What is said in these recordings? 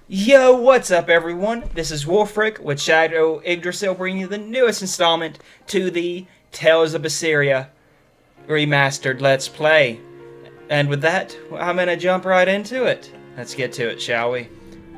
Yo, what's up everyone? This is Wolfric with Shadow Yggdrasil bringing you the newest installment to the Tales of Berseria Remastered Let's Play. And with that, I'm gonna jump right into it. Let's get to it, shall we?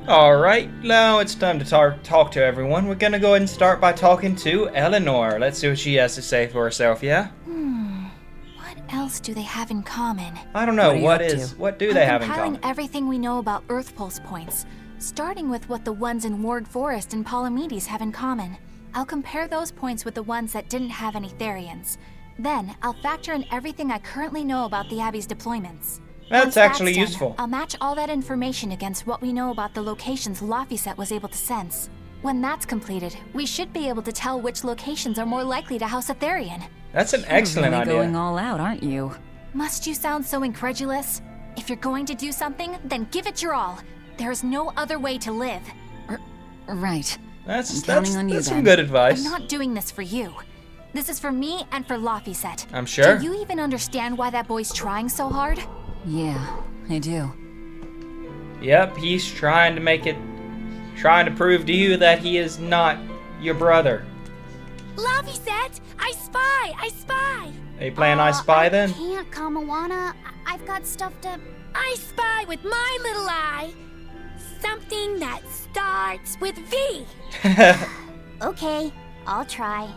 Alright, now it's time to talk to everyone. We're gonna go ahead and start by talking to Eleanor. Let's see what she has to say for herself, yeah? What else do they have in common? I don't know, What what do they have in compiling common? everything we know about Earth Pulse points, starting with what the ones in Ward Forest and Palamedes have in common. I'll compare those points with the ones that didn't have any Therians. Then, I'll factor in everything I currently know about the Abbey's deployments. That's Once actually done, useful. I'll match all that information against what we know about the locations Laphicet was able to sense. When that's completed, we should be able to tell which locations are more likely to house a Therian. That's an excellent You're really idea. going all out, aren't you? Must you sound so incredulous? If you're going to do something, then give it your all. There is no other way to live. Right. That's I'm counting on you some then. good I'm advice. not doing this for you. This is for me and for Laphicet. I'm sure. Do you even understand why that boy's trying so hard? Yeah, I do. Yep, he's trying to prove to you that he is not your brother. Laphicet! I spy! Are you playing I Spy then? I can't, Kamawana. I've got stuff to... I spy with my little eye. Something that starts with V. Okay, I'll try.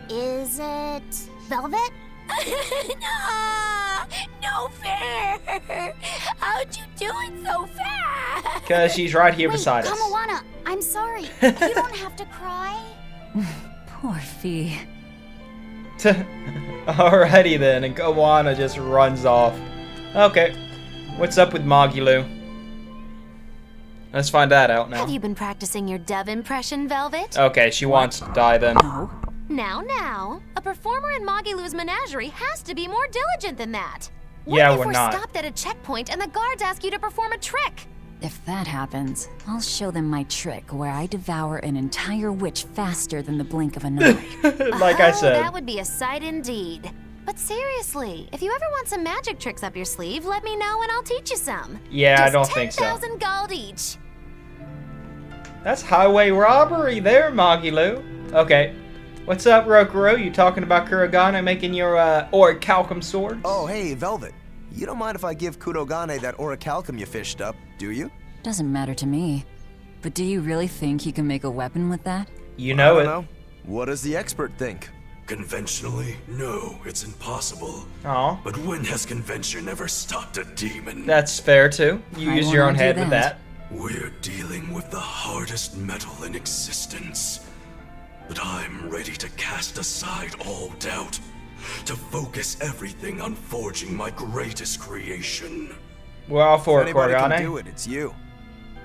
Is it Velvet? No fair! How'd you do it so fast? Because she's right here Wait, beside us. Kamawana, I'm sorry. You don't have to cry. Poor Fee. Alrighty then, and Gowana just runs off. Okay, what's up with Magilu? Let's find that out now. Have you been practicing your dove impression, Velvet? Okay, she wants to die then. No. Now, a performer in Magilu's menagerie has to be more diligent than that. Yeah, What if we're we're not. stopped at a checkpoint and the guards ask you to perform a trick? If that happens, I'll show them my trick where I devour an entire witch faster than the blink of an eye. Like I Oh, said. that would be a sight indeed. But seriously, if you ever want some magic tricks up your sleeve, let me know and I'll teach you some. Yeah, I Just don't think so. 10,000 gold each. That's highway robbery there, Magilu. Okay. What's up, Rokuro? You talking about Kurogane making your orichalcum swords? Oh, hey, Velvet. You don't mind if I give Kurogane that orichalcum you fished up, do you? Doesn't matter to me. But do you really think you can make a weapon with that? You know I it. don't know. What does the expert think? Conventionally, no, it's impossible. Aw, But when has convention ever stopped a demon? that's fair too. You I use will your not own do head with that. that. We're dealing with the hardest metal in existence. But I'm ready to cast aside all doubt, to focus everything on forging my greatest creation. We're all for If it, anybody can do Kurogane. it, it's you.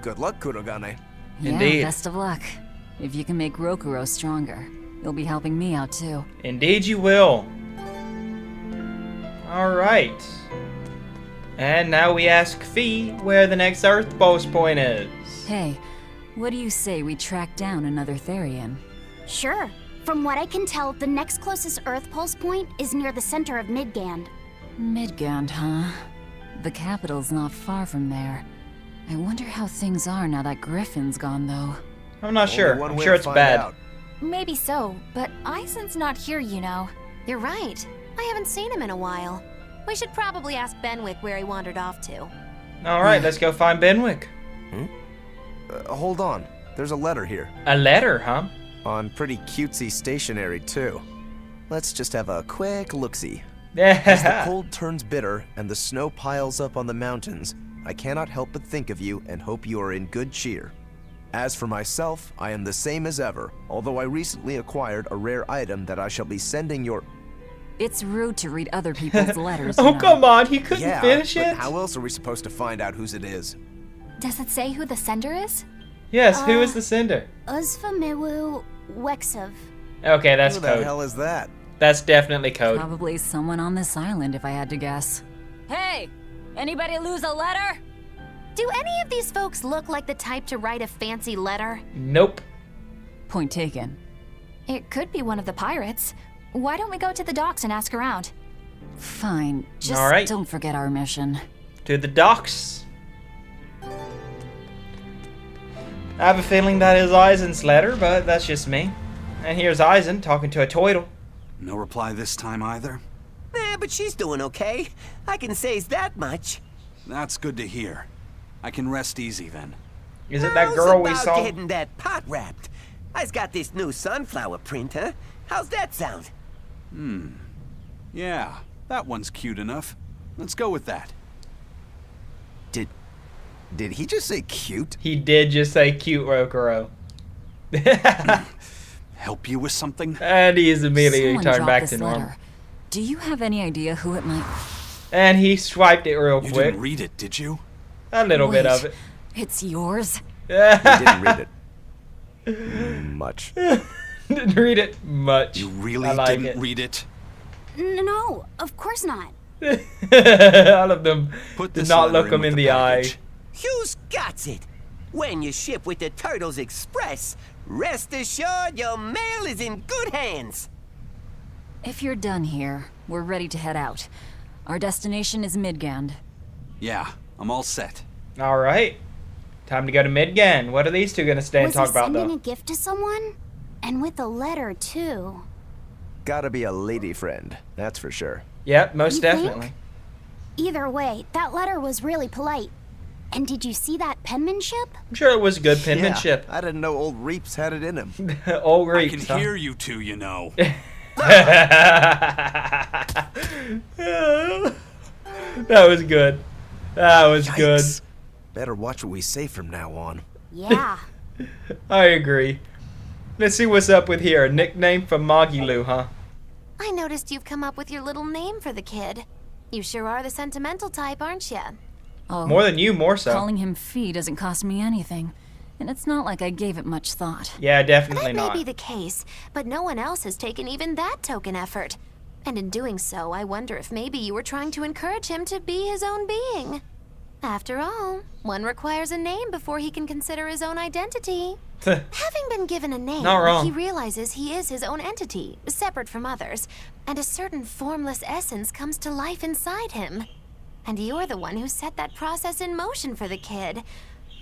Good luck, Kurogane. Yeah, Indeed. best of luck. If you can make Rokuro stronger, you'll be helping me out too. Indeed you will. Alright. And now we ask Fee where the next Earth Pulse point is. Hey, what do you say we track down another Therian? Sure. From what I can tell, the next closest Earth Pulse point is near the center of Midgand. Midgand, huh? The capital's not far from there. I wonder how things are now that Griffin's gone, though. I'm not sure. Only one I'm way sure to it's find bad. out. Maybe so, but Isen's not here, you know. You're right. I haven't seen him in a while. We should probably ask Benwick where he wandered off to. Alright, let's go find Benwick. Hold on. There's a letter here. A letter, huh? On pretty cutesy stationery, too. Let's just have a quick look-see. As the Yeah. cold turns bitter and the snow piles up on the mountains, I cannot help but think of you and hope you are in good cheer. As for myself, I am the same as ever, although I recently acquired a rare item that I shall be sending your... It's rude to read other people's letters. Oh, come on. He couldn't Yeah, finish but it? how else are we supposed to find out whose it is? Does it say who the sender is? Yes, who is the sender? Uzfamewu Wexov. Okay, that's Who the code. hell is that? That's definitely code. Probably someone on this island, if I had to guess. Hey! Anybody lose a letter? Do any of these folks look like the type to write a fancy letter? Nope. Point taken. It could be one of the pirates. Why don't we go to the docks and ask around? Fine. Just All right. don't forget our mission. To the docks. I have a feeling that is Eisen's letter, but that's just me. And here's Eisen talking to a turtle. No reply this time either? But she's doing okay. I can say that much. That's good to hear. I can rest easy then. Is it that girl we How's saw? about getting that pot wrapped? I's got this new sunflower print, huh? How's that sound? Yeah, that one's cute enough. Let's go with that. Did he just say cute? He did just say cute, Rokuro. Help you with something? And he is immediately Someone turned dropped back this to normal. letter. Do you have any idea who it might... And he swiped it real You quick. didn't read it, did you? A little bit Wait, of it. It's yours? I didn't read it. Much. Didn't read it much. You really I like didn't it. read it? No, of course not. All of them Put did this not letter look him with in the the eye. package. Who's got it? When you ship with the Turtles Express, rest assured your mail is in good hands. If you're done here, we're ready to head out. Our destination is Midgand. Yeah, I'm all set. All right. Time to go to Midgand. What are these two going to stay and Was talk he about, sending though? a gift to someone? And with a letter, too. Gotta be a lady friend, that's for sure. Yep, most You think? definitely. Either way, that letter was really polite. And did you see that penmanship? I'm sure it was good penmanship. Yeah, I didn't know old Reeps had it in him. Old I can Reeps, huh? hear you two, you know. That was good. That was good. Yikes. Better watch what we say from now on. Yeah. I agree. Let's see what's up with here. A nickname for Magilu, huh? I noticed you've come up with your little name for the kid. You sure are the sentimental type, aren't you? Oh, More than you, more so. calling him Fee doesn't cost me anything. And it's not like I gave it much thought. Yeah, definitely That may not. be the case, but no one else has taken even that token effort. And in doing so, I wonder if maybe you were trying to encourage him to be his own being. After all, one requires a name before he can consider his own identity. Having been given a name, Not wrong. he realizes he is his own entity, separate from others, and a certain formless essence comes to life inside him. And you're the one who set that process in motion for the kid.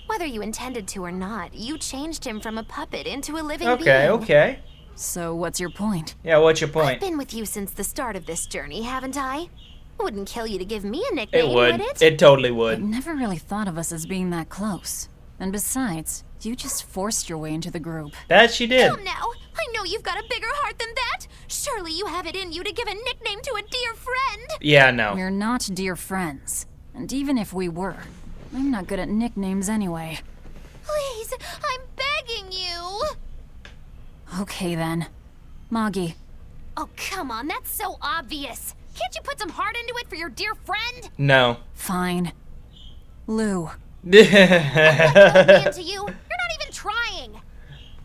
Whether you intended to or not, you changed him from a puppet into a living being. Okay. So what's your point? Yeah, what's your I've point? been with you since the start of this journey, haven't I? It wouldn't kill you to give me a nickname, It would. it? It totally I would. never really thought of us as being that close. And besides, you just forced your way into the group. That she did. Come now, I know you've got a bigger heart than that. Surely you have it in you to give a nickname to a dear friend. Yeah, no. We're not dear friends. And even if we were, I'm not good at nicknames anyway. Please, I'm begging you. Okay then. Moggy, Oh, come on, that's so obvious. Can't you put some heart into it for your dear friend? No. fine. Lou. What's man to you? You're not even trying.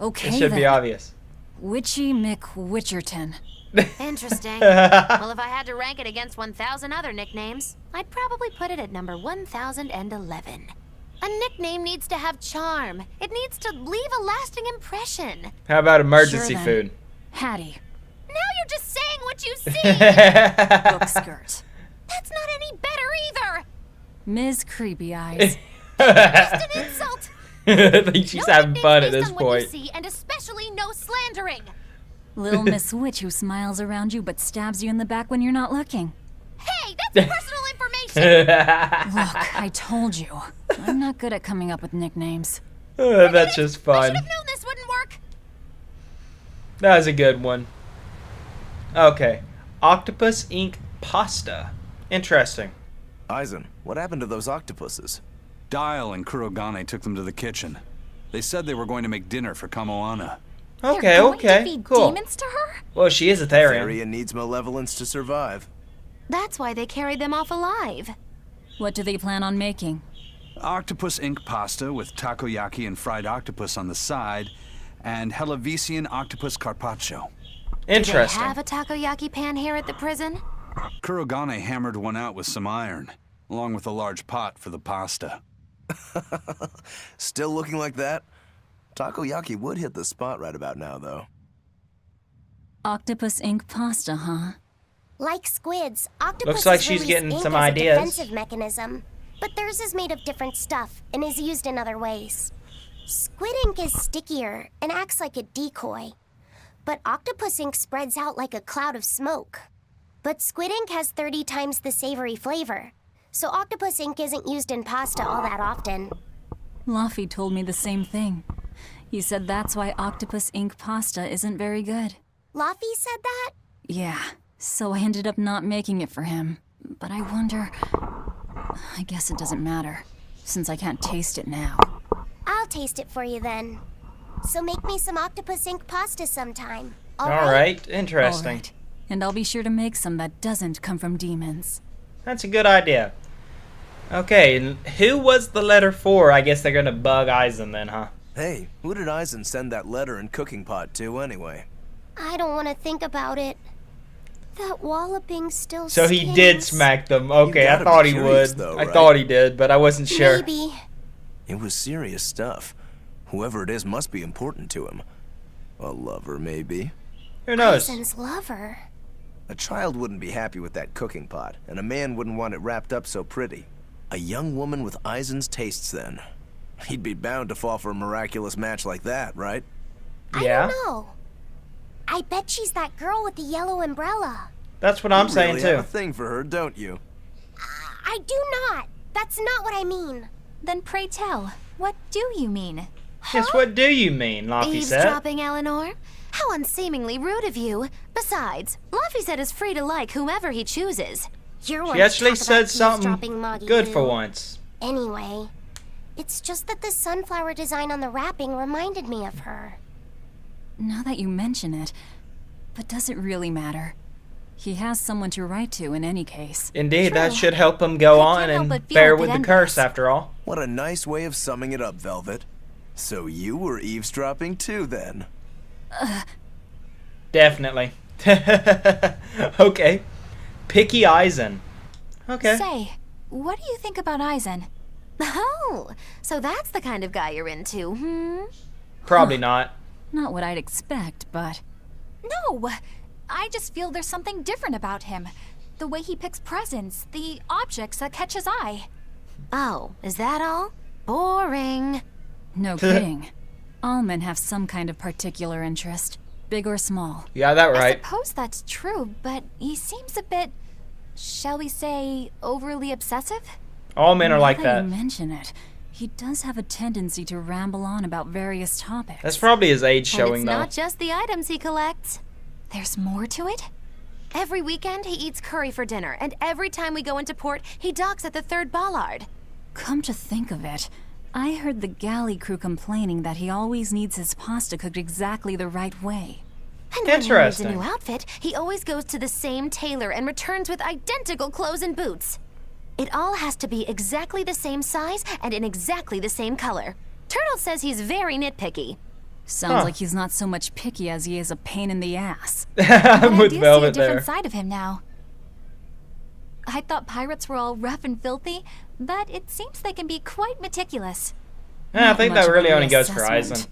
Okay It should then. be obvious. Witchy McWitcherton. Interesting. Well, if I had to rank it against 1,000 other nicknames, I'd probably put it at number 1,011. A nickname needs to have charm. It needs to leave a lasting impression. How about emergency Sure then. food? Hattie. Now you're just saying what you see. Book skirt. That's not any better either. Ms. Creepy Eyes. Just an insult. I think she's No having nicknames fun at based this on what you point. see, and especially no slandering. Little Miss Witch who smiles around you but stabs you in the back when you're not looking. Hey, that's personal information. Look, I told you. I'm not good at coming up with nicknames. That's just I fun. should have known this wouldn't work. That was a good one. Okay. Octopus ink pasta. Interesting. Eisen, what happened to those octopuses? Dial and Kurogane took them to the kitchen. They said they were going to make dinner for Kamoana. Okay, They're going okay, to feed cool. demons to her? Well, she is a Therian. Theria needs malevolence to survive. That's why they carried them off alive. What do they plan on making? Octopus ink pasta with takoyaki and fried octopus on the side, and Hellavesian octopus carpaccio. Interesting. Do they have a takoyaki pan here at the prison? Kurogane hammered one out with some iron, along with a large pot for the pasta. Still looking like that? Takoyaki would hit the spot right about now, though. Octopus ink pasta, huh? Like squids, octopuses Looks like she's release getting ink some as ideas. a defensive mechanism. But theirs is made of different stuff and is used in other ways. Squid ink is stickier and acts like a decoy. But octopus ink spreads out like a cloud of smoke. But squid ink has 30 times the savory flavor. So octopus ink isn't used in pasta all that often. Laffy told me the same thing. He said that's why octopus ink pasta isn't very good. Laffy said that? Yeah, so I ended up not making it for him. But I wonder... I guess it doesn't matter, since I can't taste it now. I'll taste it for you then. So make me some octopus ink pasta sometime. All right, interesting. All right. And I'll be sure to make some that doesn't come from demons. That's a good idea. Okay, and who was the letter for? I guess they're gonna bug Eisen then, huh? Hey, who did Eisen send that letter and cooking pot to anyway? I don't want to think about it. That walloping still So he stings. did smack them. Okay, I gotta thought be he curious, would. though, I right? thought he did, but I wasn't sure. Maybe. It was serious stuff. Whoever it is must be important to him. A lover, maybe. Who knows? Eisen's lover. A child wouldn't be happy with that cooking pot, and a man wouldn't want it wrapped up so pretty. A young woman with Eisen's tastes, then. He'd be bound to fall for a miraculous match like that, right? Yeah, I don't know. I bet she's that girl with the yellow umbrella. that's what I'm You saying really have a too. thing for her, don't you? I do not. That's not what I mean. Then pray tell, what do you mean? Yes, what do you mean? Laffy said. Eavesdropping, Eleanor? How unseemingly rude of you. Besides, Laffy said is free to like whomever he chooses. You're one She to actually talk said about something eavesdropping, Moggy good Lou. for once. Anyway, it's just that the sunflower design on the wrapping reminded me of her. Now that you mention it, but does it really matter? He has someone to write to in any case. Indeed, that True. should help him go I on can't help and but feel bear a bit with the envious. curse after all. What a nice way of summing it up, Velvet. So you were eavesdropping too, then? Definitely. Okay. Picky Eisen. Okay. Say, what do you think about Eisen? Oh, so that's the kind of guy you're into, hmm? Probably not. Not what I'd expect, but... No, I just feel there's something different about him. The way he picks presents, the objects that catch his eye. Oh, is that all? Boring. No kidding. All men have some kind of particular interest, big or small. You got that I right. suppose that's true, but he seems a bit, shall we say, overly obsessive? All men are like Now that. you mention it, he does have a tendency to ramble on about various topics. That's probably his age And showing, it's though. not just the items he collects. There's more to it? Every weekend, he eats curry for dinner, and every time we go into port, he docks at the 3rd Ballard. Come to think of it, I heard the galley crew complaining that he always needs his pasta cooked exactly the right way. And when he needs a Interesting. new outfit, he always goes to the same tailor and returns with identical clothes and boots. It all has to be exactly the same size and in exactly the same color. Turtle says he's very nitpicky. Sounds Huh. like he's not so much picky as he is a pain in the ass. I'm But with I do see a Velvet different there. side of him now. I thought pirates were all rough and filthy, but it seems they can be quite meticulous. Yeah, I Not think much that of a really only goes for reassessment. Eisen.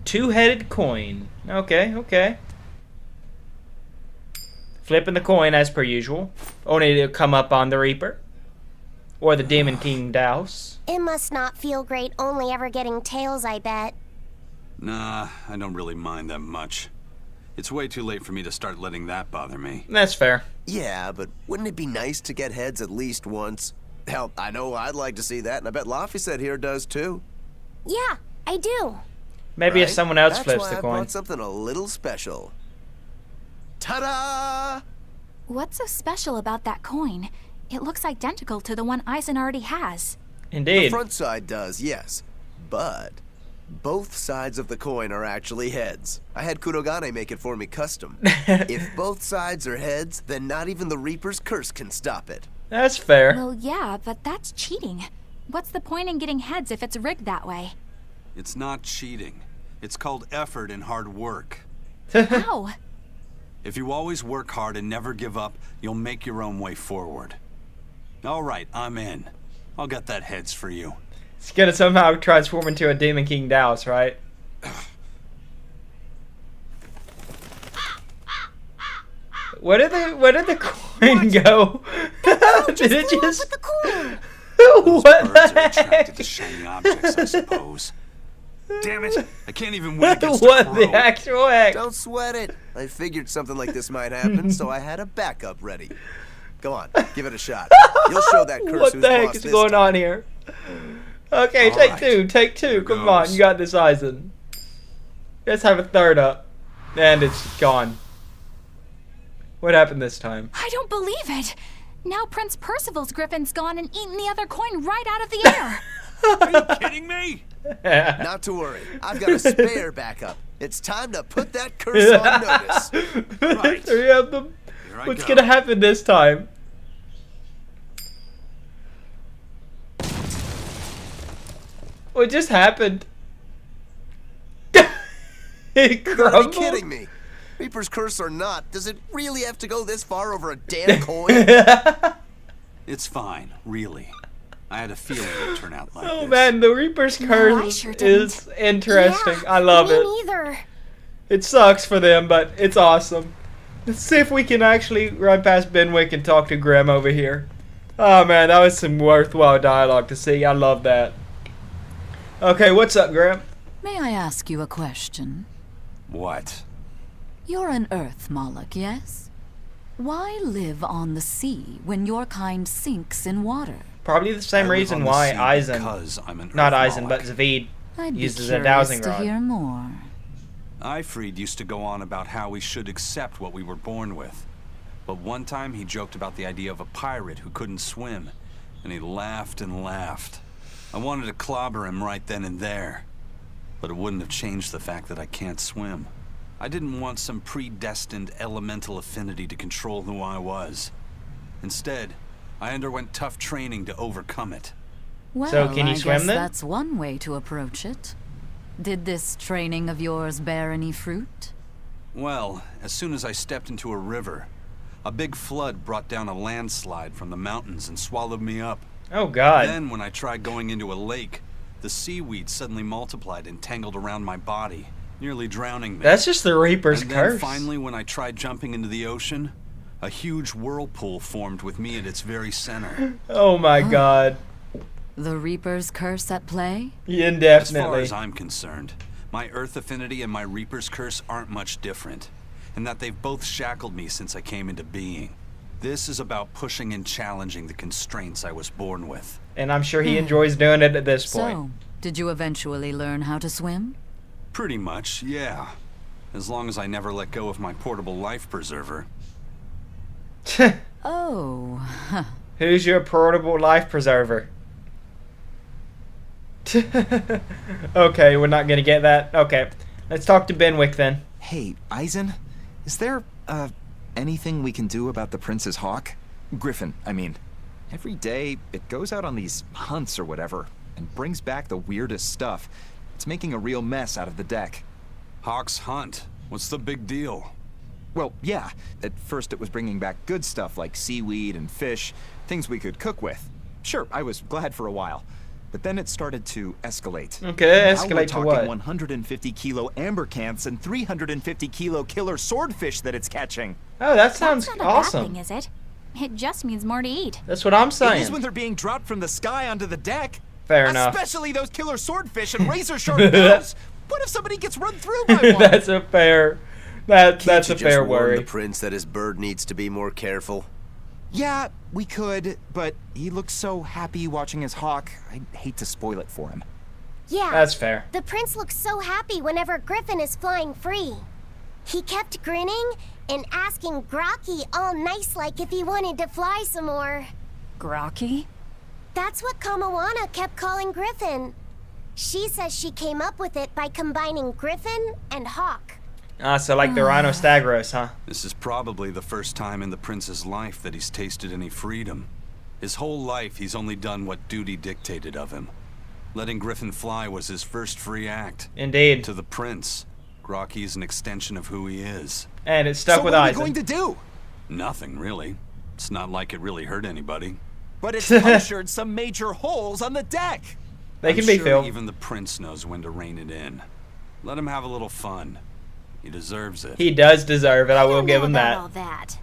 Two-headed coin. Okay, okay. Flipping the coin as per usual. Only to come up on the Reaper. Or the Demon King Douse. It must not feel great only ever getting tails, I bet. Nah, I don't really mind that much. It's way too late for me to start letting that bother me. That's fair. Yeah, but wouldn't it be nice to get heads at least once? Hell, I know I'd like to see that, and I bet Laffy said here does too. Yeah, I do. Maybe if Right? someone else That's flips why the I coin. brought something a little special. Ta-da! What's so special about that coin? It looks identical to the one Eisen already has. The Indeed. front side does, yes. But both sides of the coin are actually heads. I had Kurogane make it for me custom. If both sides are heads, then not even the Reaper's curse can stop it. That's fair. Well, yeah, but that's cheating. What's the point in getting heads if it's rigged that way? It's not cheating. It's called effort and hard work. How? If you always work hard and never give up, you'll make your own way forward. All right, I'm in. I'll get that heads for you. It's gonna somehow transform into a Demon King Douse, right? Where did the coin go? Did it just? With the coin. Those What birds the are attracted heck? to shiny objects, I suppose. Damn it! I can't even win against a What crow. the actual heck? Don't sweat it. I figured something like this might happen, so I had a backup ready. Go on, give it a shot. You'll show that curse What who's the heck boss is this going time. on here? Okay, All take right. two, take two. Here Come on, goes. you got this, Eisen. Let's have a third up. And it's gone. What happened this time? I don't believe it. Now Prince Percival's griffin's gone and eaten the other coin right out of the air. Are you kidding me? Not to worry, I've got a spare backup. It's time to put that curse on notice. Right. Three of them. Here I What's go. gonna happen this time? What just happened? It You gotta crumbled. be kidding me. Reaper's curse or not, does it really have to go this far over a damn coin? It's fine, really. I had a feeling it'd turn out like Oh this. man, the Reaper's I curse sure didn't. is interesting. Yeah, I love me it. neither. It sucks for them, but it's awesome. Let's see if we can actually run past Benwick and talk to Grimm over here. Oh man, that was some worthwhile dialogue to see. I love that. Okay, what's up, Grimm? May I ask you a question? What? You're an Earth Moloch, yes? Why live on the sea when your kind sinks in water? Probably the same I live reason on the why sea Eisen, because I'm an not Earth Eisen, but Moloch. Zavid I'd be uses a curious dowsing to rod. hear more. Ifrid used to go on about how we should accept what we were born with. But one time he joked about the idea of a pirate who couldn't swim, and he laughed and laughed. I wanted to clobber him right then and there, but it wouldn't have changed the fact that I can't swim. I didn't want some predestined elemental affinity to control who I was. Instead, I underwent tough training to overcome it. Well, So can you I swim guess then? that's one way to approach it. Did this training of yours bear any fruit? Well, as soon as I stepped into a river, a big flood brought down a landslide from the mountains and swallowed me up. Oh god. Then, when I tried going into a lake, the seaweed suddenly multiplied and tangled around my body, nearly drowning me. That's just the Reaper's and curse. then finally, when I tried jumping into the ocean, a huge whirlpool formed with me at its very center. Oh my god. The Reaper's curse at play? As far Indefinitely. as I'm concerned, my Earth affinity and my Reaper's curse aren't much different, and that they've both shackled me since I came into being. This is about pushing and challenging the constraints I was born with. And I'm sure he enjoys doing it at this point. So, did you eventually learn how to swim? Pretty much, yeah. As long as I never let go of my portable life preserver. Oh, huh. Who's your portable life preserver? Okay, we're not gonna get that. Okay, let's talk to Benwick then. Hey, Eisen, is there, anything we can do about the Prince's hawk? Griffin, I mean. Every day, it goes out on these hunts or whatever, and brings back the weirdest stuff. It's making a real mess out of the deck. Hawk's Hunt. What's the big deal? Well, yeah, at first it was bringing back good stuff like seaweed and fish, things we could cook with. Sure, I was glad for a while. But then it started to escalate. Okay, Now we're escalate to talking what? 150 kilo amber cants and 350 kilo killer swordfish that it's catching. Oh, that sounds That's not a bad awesome. thing, is it? It just means more to eat. That's what I'm It is saying. when they're being dropped from the sky onto the deck. Fair enough. Especially those killer swordfish and razor sharp bills. What if somebody gets run through by one? That's a fair. That's Can't a you fair just warn worry. the prince that his bird needs to be more careful? Yeah, we could, but he looks so happy watching his hawk. I'd hate to spoil it for him. Yeah. That's fair. The prince looks so happy whenever Griffin is flying free. He kept grinning and asking Grocky all nice like if he wanted to fly some more. Grocky? That's what Kamawana kept calling Griffin. She says she came up with it by combining Griffin and Hawk. Ah, so like the Rhino Stagros, huh? This is probably the first time in the prince's life that he's tasted any freedom. His whole life, he's only done what duty dictated of him. Letting Griffin fly was his first free act. Indeed. To the prince, Grocky is an extension of who he is. And it's stuck So with what are we Eisen. going to do? Nothing, really. It's not like it really hurt anybody. But it's punctured some major holes on the deck. They can I'm be sure filled. even the prince knows when to rein it in. Let him have a little fun. He deserves it. He does deserve it. I will don't give know him about that. all that.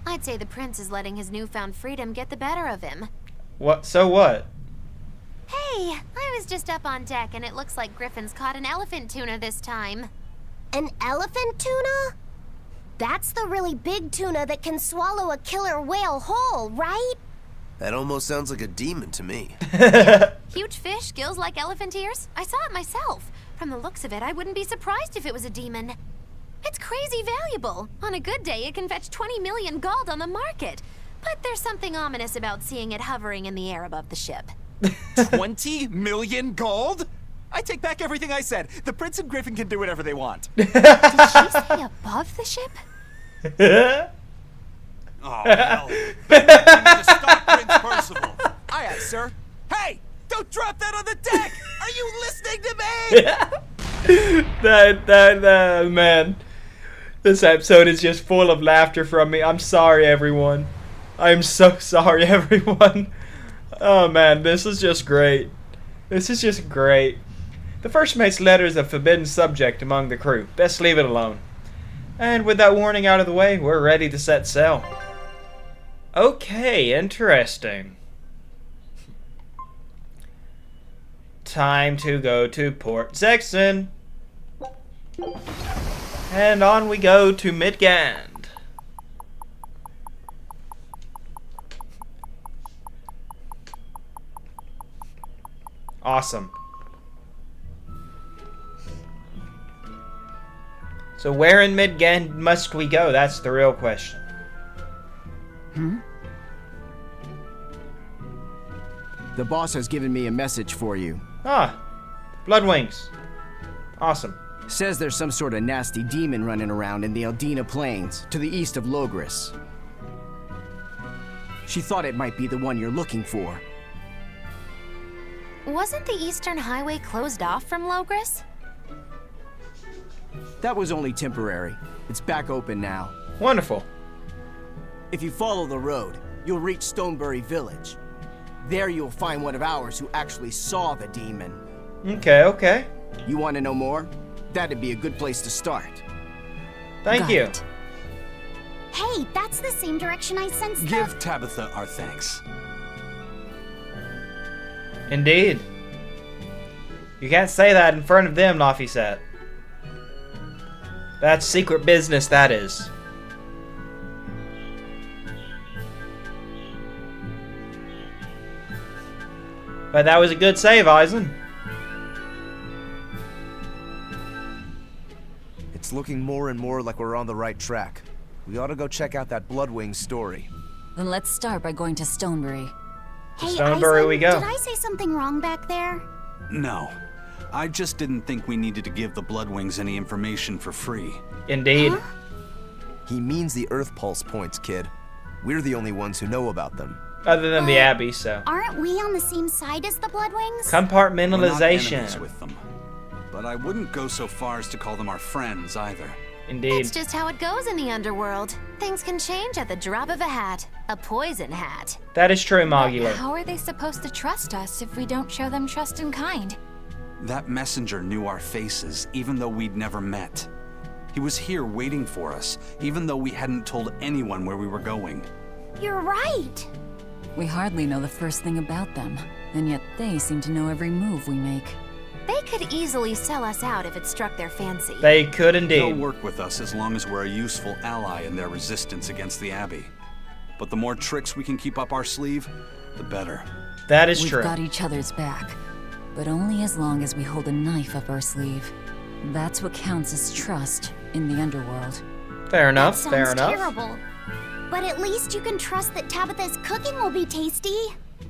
I'd say the prince is letting his newfound freedom get the better of him. What? So what? Hey, I was just up on deck and it looks like Griffin's caught an elephant tuna this time. An elephant tuna? That's the really big tuna that can swallow a killer whale whole, right? That almost sounds like a demon to me. Huge fish, gills like elephant ears? I saw it myself. From the looks of it, I wouldn't be surprised if it was a demon. It's crazy valuable. On a good day, it can fetch 20 million gold on the market. But there's something ominous about seeing it hovering in the air above the ship. 20 million gold? I take back everything I said. The Prince and Griffin can do whatever they want. Did she say above the ship? Oh, hell. You need to stop Prince Percival. Aye, aye, sir. Hey, don't drop that on the deck! Are you listening to me? Man. This episode is just full of laughter from me. I'm sorry, everyone. I'm so sorry, everyone. Oh, man, this is just great. This is just great. The first mate's letter is a forbidden subject among the crew. Best leave it alone. And with that warning out of the way, we're ready to set sail. Okay, interesting. Time to go to Port Zexon. And on we go to Midgand. Awesome. So where in Midgand must we go? That's the real question. The boss has given me a message for you. Ah, Bloodwings. Awesome. Says there's some sort of nasty demon running around in the Eldina Plains, to the east of Logris. She thought it might be the one you're looking for. Wasn't the Eastern Highway closed off from Logris? That was only temporary. It's back open now. Wonderful. If you follow the road, you'll reach Stonebury Village. There you'll find one of ours who actually saw the demon. Okay. You want to know more? That'd be a good place to start. Thank Got you. it. Hey, that's the same direction I sensed the... Give Tabitha our thanks. Indeed. You can't say that in front of them, Laphicet. That's secret business, that is. But that was a good save, Eisen. It's looking more and more like we're on the right track. We ought to go check out that Bloodwing story. Then let's start by going to Stonebury. Hey, Stonebury Eisen, we go. did I say something wrong back there? No. I just didn't think we needed to give the Bloodwings any information for free. Indeed. Huh? He means the Earth Pulse points, kid. We're the only ones who know about them. Other than the Abbey, so. Aren't we on the same side as the Bloodwings? We're not enemies Compartmentalization. with them. But I wouldn't go so far as to call them our friends either. Indeed. It's just how it goes in the underworld. Things can change at the drop of a hat. A poison hat. That is true, Mogular. How are they supposed to trust us if we don't show them trust in kind? That messenger knew our faces, even though we'd never met. He was here waiting for us, even though we hadn't told anyone where we were going. You're right. We hardly know the first thing about them, and yet they seem to know every move we make. They could easily sell us out if it struck their fancy. They could They'll indeed. work with us as long as we're a useful ally in their resistance against the Abbey. But the more tricks we can keep up our sleeve, the better. That is We've true. got each other's back, but only as long as we hold a knife up our sleeve. That's what counts as trust in the underworld. Fair enough, That fair sounds enough. terrible. But at least you can trust that Tabitha's cooking will be tasty.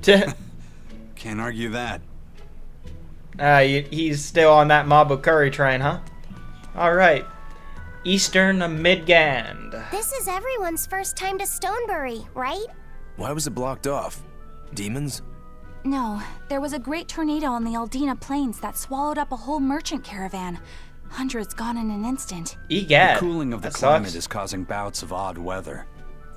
Can't argue that. He's still on that Mabu curry train, huh? Alright. Eastern Midgand. This is everyone's first time to Stonebury, right? Why was it blocked off? Demons? No, there was a great tornado on the Eldina Plains that swallowed up a whole merchant caravan. Hundreds gone in an instant. Egad. The cooling of the That climate sucks. is causing bouts of odd weather.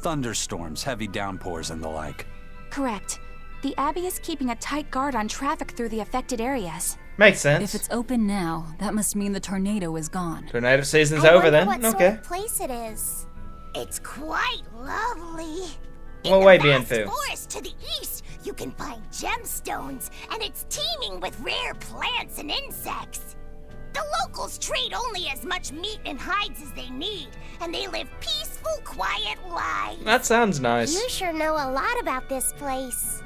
Thunderstorms, heavy downpours, and the like. Correct. The Abbey is keeping a tight guard on traffic through the affected areas. Makes sense. If it's open now, that must mean the tornado is gone. Tornado season's I over wonder then. what sort Okay. of place it is. It's quite lovely. What way, Bienfu? forest to the east, you can find gemstones, and it's teeming with rare plants and insects. The locals trade only as much meat and hides as they need, and they live peaceful, quiet lives. That sounds nice. You sure know a lot about this place.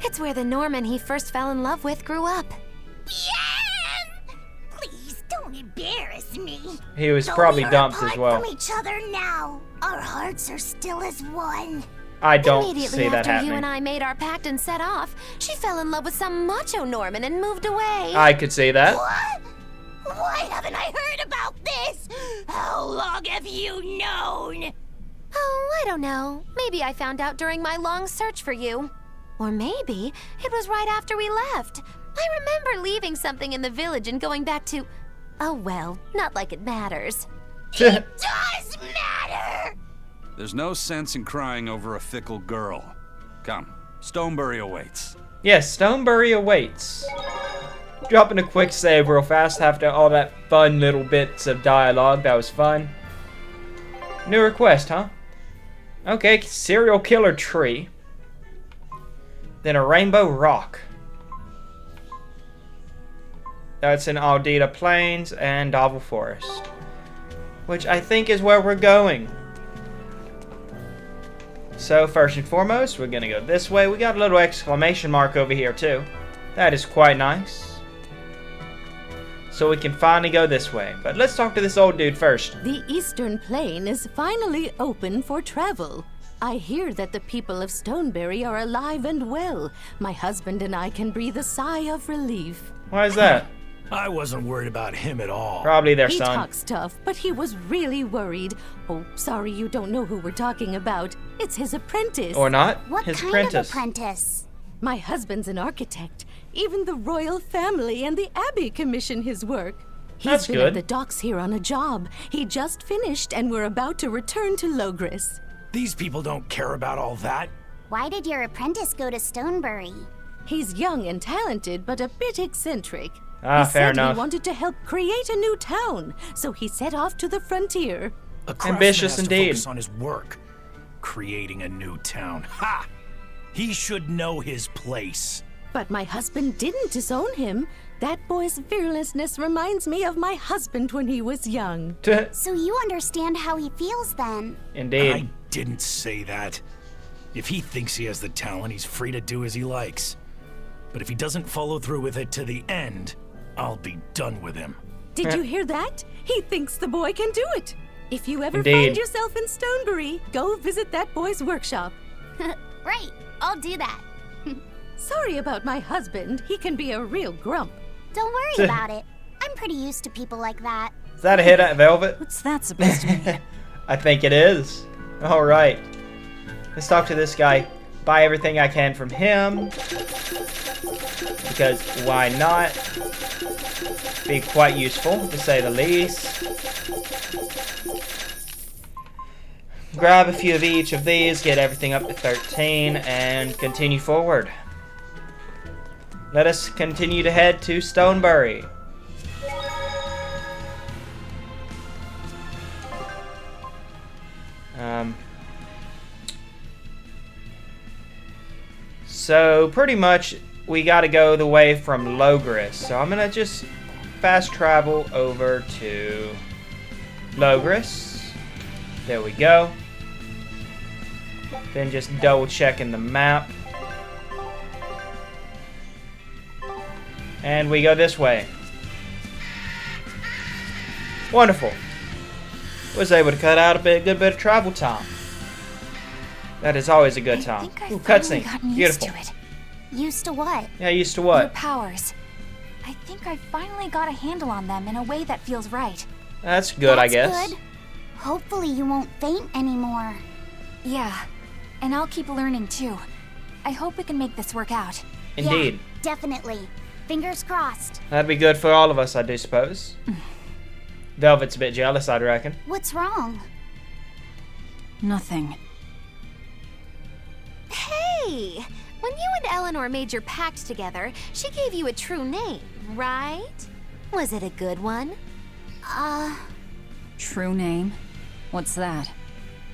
It's where the Norman he first fell in love with grew up. Yeah! Please don't embarrass me. He was Though probably we are dumped as apart well. from each other now, our hearts are still as one. I don't Immediately see that after happening. you and I made our pact and set off, she fell in love with some macho Norman and moved away. I could see that. What? Why haven't I heard about this? How long have you known? Oh, I don't know. Maybe I found out during my long search for you. Or maybe it was right after we left. I remember leaving something in the village and going back to... Oh well, not like it matters. It does matter! There's no sense in crying over a fickle girl. Come, Stonebury awaits. Yes, Stonebury awaits. Dropping a quick save real fast after all that fun little bits of dialogue. That was fun. New request, huh? Okay, serial killer tree. Then a rainbow rock. That's in Aldita Plains and Davil Forest. Which I think is where we're going. So first and foremost, we're gonna go this way. We got a little exclamation mark over here too. That is quite nice. So we can finally go this way. But let's talk to this old dude first. The Eastern Plain is finally open for travel. I hear that the people of Stonebury are alive and well. My husband and I can breathe a sigh of relief. Why is that? I wasn't worried about him at all. Probably their He son. talks tough, but he was really worried. Oh, sorry you don't know who we're talking about. It's his apprentice. Or not. What His kind apprentice. of apprentice? My husband's an architect. Even the royal family and the abbey commission his work. He's That's been good. at the docks here on a job. He just finished and we're about to return to Logris. These people don't care about all that. Why did your apprentice go to Stonebury? He's young and talented, but a bit eccentric. Ah, he fair said enough. he wanted to help create a new town, so he set off to the frontier. A craftsman Ambitious has to indeed. focus on his work. Creating a new town. Ha! He should know his place. But my husband didn't disown him. That boy's fearlessness reminds me of my husband when he was young. So you understand how he feels then? Indeed. I didn't say that. If he thinks he has the talent, he's free to do as he likes. But if he doesn't follow through with it to the end, I'll be done with him. Did you hear that? He thinks the boy can do it. If you ever Indeed. find yourself in Stonebury, go visit that boy's workshop. Right, I'll do that. Sorry about my husband. He can be a real grump. Don't worry about it. I'm pretty used to people like that. Is that a hit at Velvet? What's that supposed to mean? I think it is. Alright. Let's talk to this guy. Buy everything I can from him. Because why not? Be quite useful, to say the least. Grab a few of each of these, get everything up to 13, and continue forward. Let us continue to head to Stonebury. So pretty much we gotta go the way from Logris. So I'm gonna just fast travel over to Logris. There we go. Then just double checking the map. And we go this way. Wonderful. Was able to cut out a good bit of travel time. That is always a good time. I think I've Ooh, finally cutscene. gotten used Beautiful. to it. Used to what? Yeah, used to Your what? powers. I think I finally got a handle on them in a way that feels right. That's good, I That's guess. good. Hopefully you won't faint anymore. Yeah, and I'll keep learning too. I hope we can make this work out. Indeed. Yeah, definitely. Fingers crossed. That'd be good for all of us, I do suppose. Velvet's a bit jealous, I'd reckon. What's wrong? Nothing. Hey! When you and Eleanor made your pact together, she gave you a true name, right? Was it a good one? True name? What's that?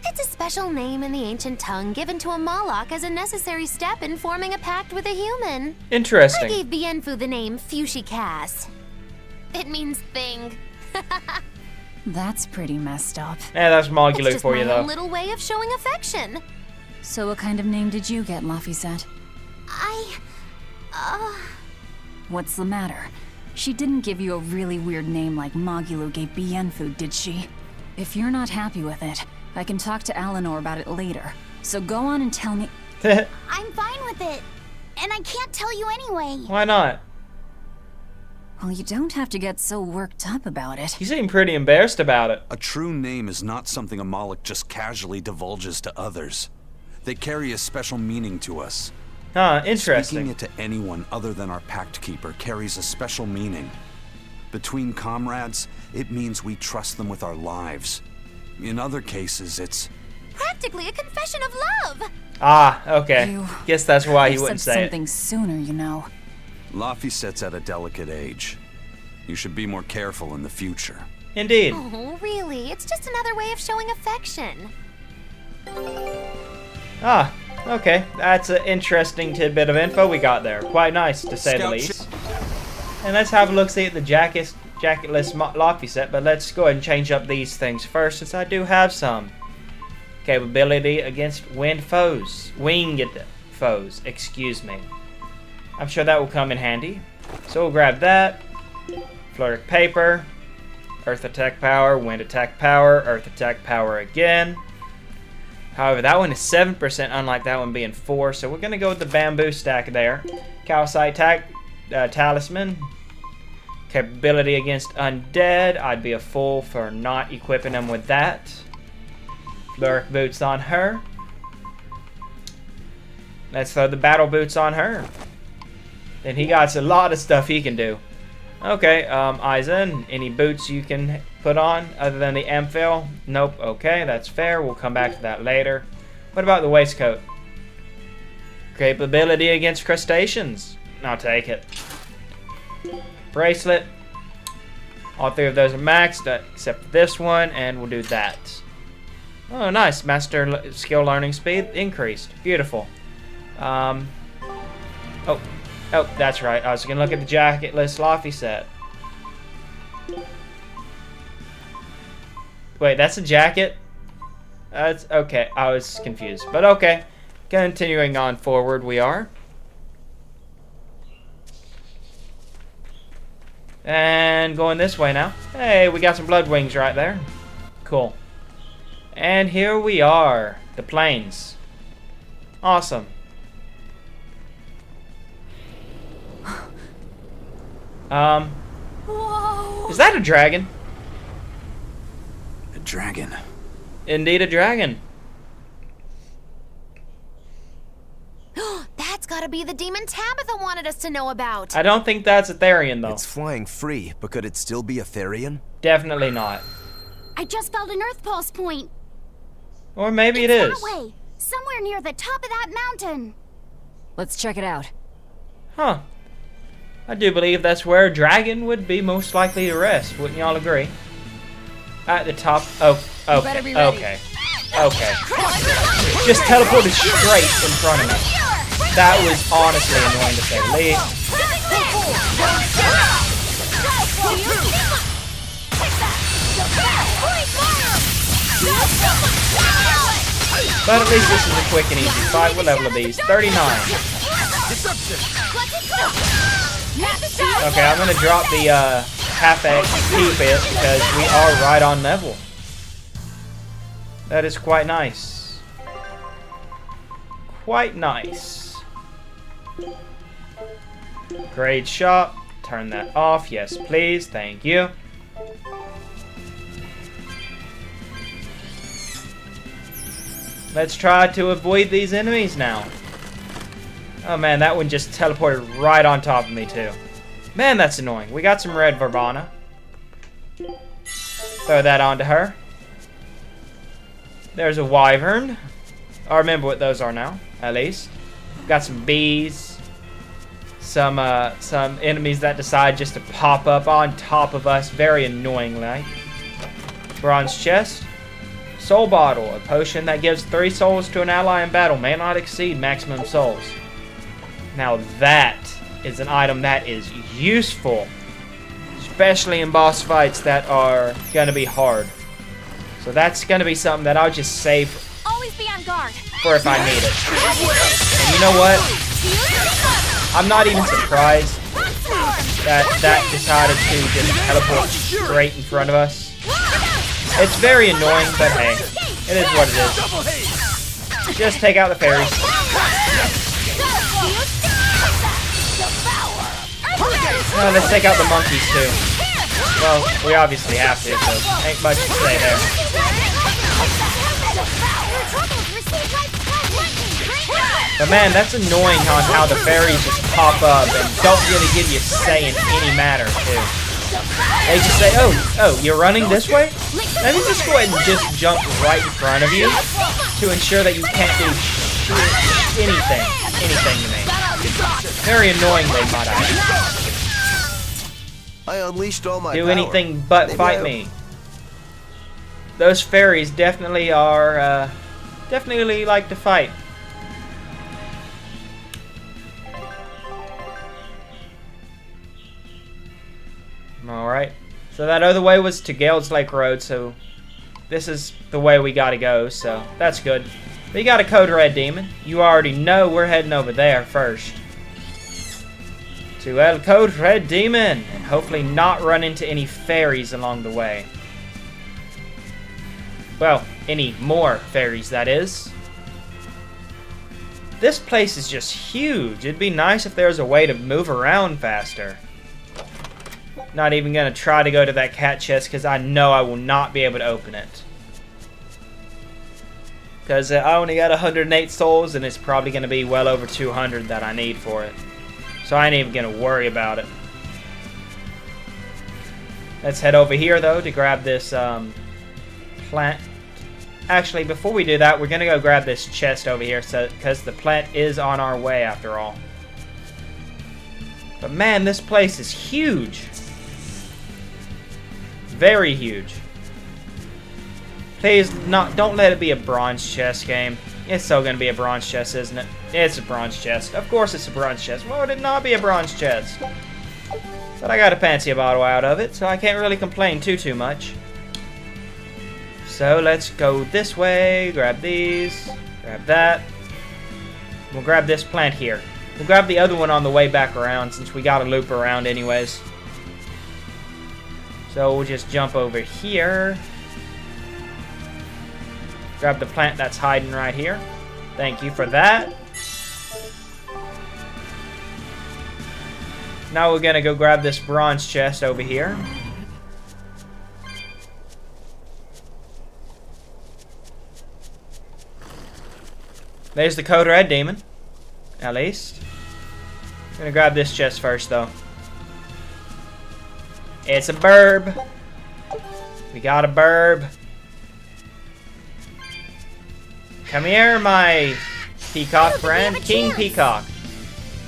It's a special name in the ancient tongue given to a Moloch as a necessary step in forming a pact with a human. Interesting. I gave Bienfu the name Fushicas. It means thing. That's pretty messed up. Yeah, that's It's Mogulu just for my you, though. own little way of showing affection. So what kind of name did you get, Laphicet? What's the matter? She didn't give you a really weird name like Mogulu gave Bienfu, did she? If you're not happy with it, I can talk to Eleanor about it later. So go on and tell me. I'm fine with it. And I can't tell you anyway. Why not? Well, you don't have to get so worked up about it. You seem pretty embarrassed about it. A true name is not something a Moloch just casually divulges to others. They carry a special meaning to us. Huh, interesting. Speaking it to anyone other than our Pact Keeper carries a special meaning. Between comrades, it means we trust them with our lives. In other cases, it's... Practically a confession of love. Ah, okay. You Guess that's why he I've wouldn't said say something sooner, you know. Laphicet's at a delicate age. You should be more careful in the future. it. Indeed. Oh, really? It's just another way of showing affection. Ah, okay. That's an interesting tidbit of info we got there. Quite nice, to say the Scout least. And let's have a look-see at the jacketless Laphicet, but let's go ahead and change up these things first, since I do have some. Capability against winged foes, excuse me. I'm sure that will come in handy. So we'll grab that. Flurric paper. Earth attack power, wind attack power, earth attack power again. However, that one is 7%, unlike that one being 4, so we're going to go with the bamboo stack there. Calcite talisman. Capability against undead. I'd be a fool for not equipping them with that. Flurric boots on her. Let's throw the battle boots on her. Then he got a lot of stuff he can do. Okay, Aizen, any boots you can put on other than the Amphill? Nope, okay, that's fair. We'll come back to that later. What about the waistcoat? Capability against crustaceans. I'll take it. Bracelet. All 3 of those are maxed, except this one, and we'll do that. Oh, nice. Master skill learning speed increased. Beautiful. Oh, that's right. I was going to look at the jacketless Laphicet. Wait, that's a jacket? That's okay. I was confused, but okay. Continuing on forward, we are. And going this way now. Hey, we got some blood wings right there. Cool. And here we are. The plains. Awesome. Whoa. Is that a dragon? A dragon. Indeed a dragon. That's gotta be the demon Tabitha wanted us to know about. I don't think that's a Therian, though. It's flying free, but could it still be a Therian? Definitely not. I just felt an Earth Pulse point. Or maybe It's it is. that way, somewhere near the top of that mountain. Let's check it out. Huh. I do believe that's where a dragon would be most likely to rest. Wouldn't y'all agree? At the top. Oh, better okay. be ready. Okay. Okay. Just teleported straight in front of me. That was honestly annoying to say the least. But at least this is a quick and easy fight. What level are these? 39. Okay, I'm gonna drop the half XP bit because we are right on level. That is quite nice. Quite nice. Grade shop. Turn that off. Yes, please. Thank you. Let's try to avoid these enemies now. Oh man, that one just teleported right on top of me too. Man, that's annoying. We got some red Verbana. Throw that onto her. There's a wyvern. I remember what those are now, at least. Got some bees. Some enemies that decide just to pop up on top of us very annoyingly. Bronze chest. Soul Bottle, a potion that gives 3 souls to an ally in battle, may not exceed maximum souls. Now that is an item that is useful, especially in boss fights that are going to be hard. So that's going to be something that I'll just save Always be on guard. for if I need it. And you know what? I'm not even surprised that that decided to just teleport straight in front of us. It's very annoying, but hey, it is what it is. Just take out the fairies. No, let's take out the monkeys too. Well, we obviously have to, so ain't much to say there. But man, that's annoying on how the fairies just pop up and don't really give you a say in any matter too. They just say, oh, you're running this way? Let me just go ahead and just jump right in front of you to ensure that you can't do anything to me. Very annoyingly, might I. I unleashed all my Do power. anything but Maybe fight me. Those fairies definitely are, definitely like to fight. Alright, so that other way was to Gale's Lake Road, so this is the way we gotta go, so that's good. We got a Code Red Demon. You already know we're heading over there first. To El Code Red Demon, and hopefully not run into any fairies along the way. Well, any more fairies, that is. This place is just huge. It'd be nice if there was a way to move around faster. Not even going to try to go to that cat chest because I know I will not be able to open it. Because I only got 108 souls and it's probably going to be well over 200 that I need for it. So I ain't even going to worry about it. Let's head over here though to grab this plant. Actually, before we do that, we're going to go grab this chest over here because the plant is on our way after all. But man, this place is huge. Very huge. Please, don't let it be a bronze chest game. It's still going to be a bronze chest, isn't it? It's a bronze chest. Of course it's a bronze chest. Why would it not be a bronze chest? But I got a Pansia bottle out of it, so I can't really complain too much. So let's go this way, grab these, grab that. We'll grab this plant here. We'll grab the other one on the way back around since we got to loop around anyways. So we'll just jump over here. Grab the plant that's hiding right here. Thank you for that. Now we're going to go grab this bronze chest over here. There's the Code Red Demon. At least. I'm going to grab this chest first though. It's a burb. We got a burb. Come here, my peacock friend. King Peacock.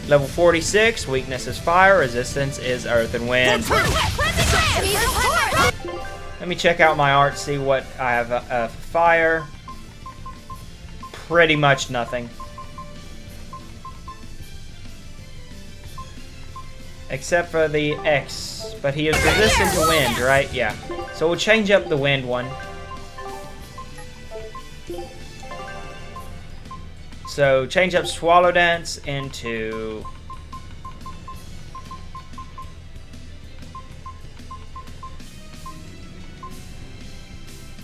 Level 46. Weakness is fire. Resistance is earth and wind. Let me check out my art, see what I have. Fire. Pretty much nothing. Except for the X. But he is resistant to wind, right? Yeah. So we'll change up the wind one. So change up Swallow Dance into...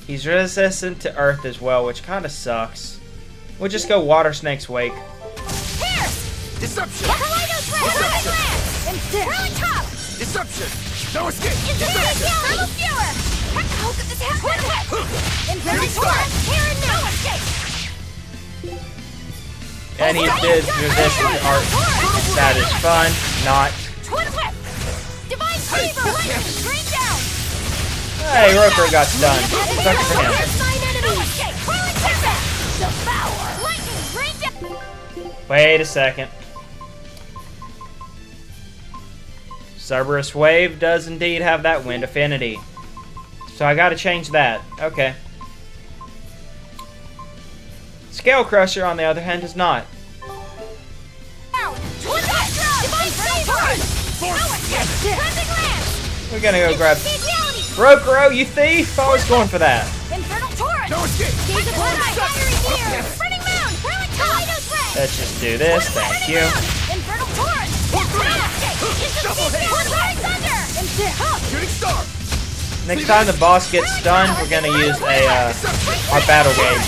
He's resistant to Earth as well, which kind of sucks. We'll just go Water Snake's Wake. Deception! Deception! No escape! And he did resist the art. That is fun. Not. Hey, Roper got stunned. Sucks for him. Wait a second. Cerberus Wave does indeed have that wind affinity. So I gotta change that. Okay. Scale Crusher, on the other hand, does not. We're gonna go grab Rokuro, you thief! I was going for that. Let's just do this, thank you. Next time the boss gets stunned, we're gonna use our battle gauge.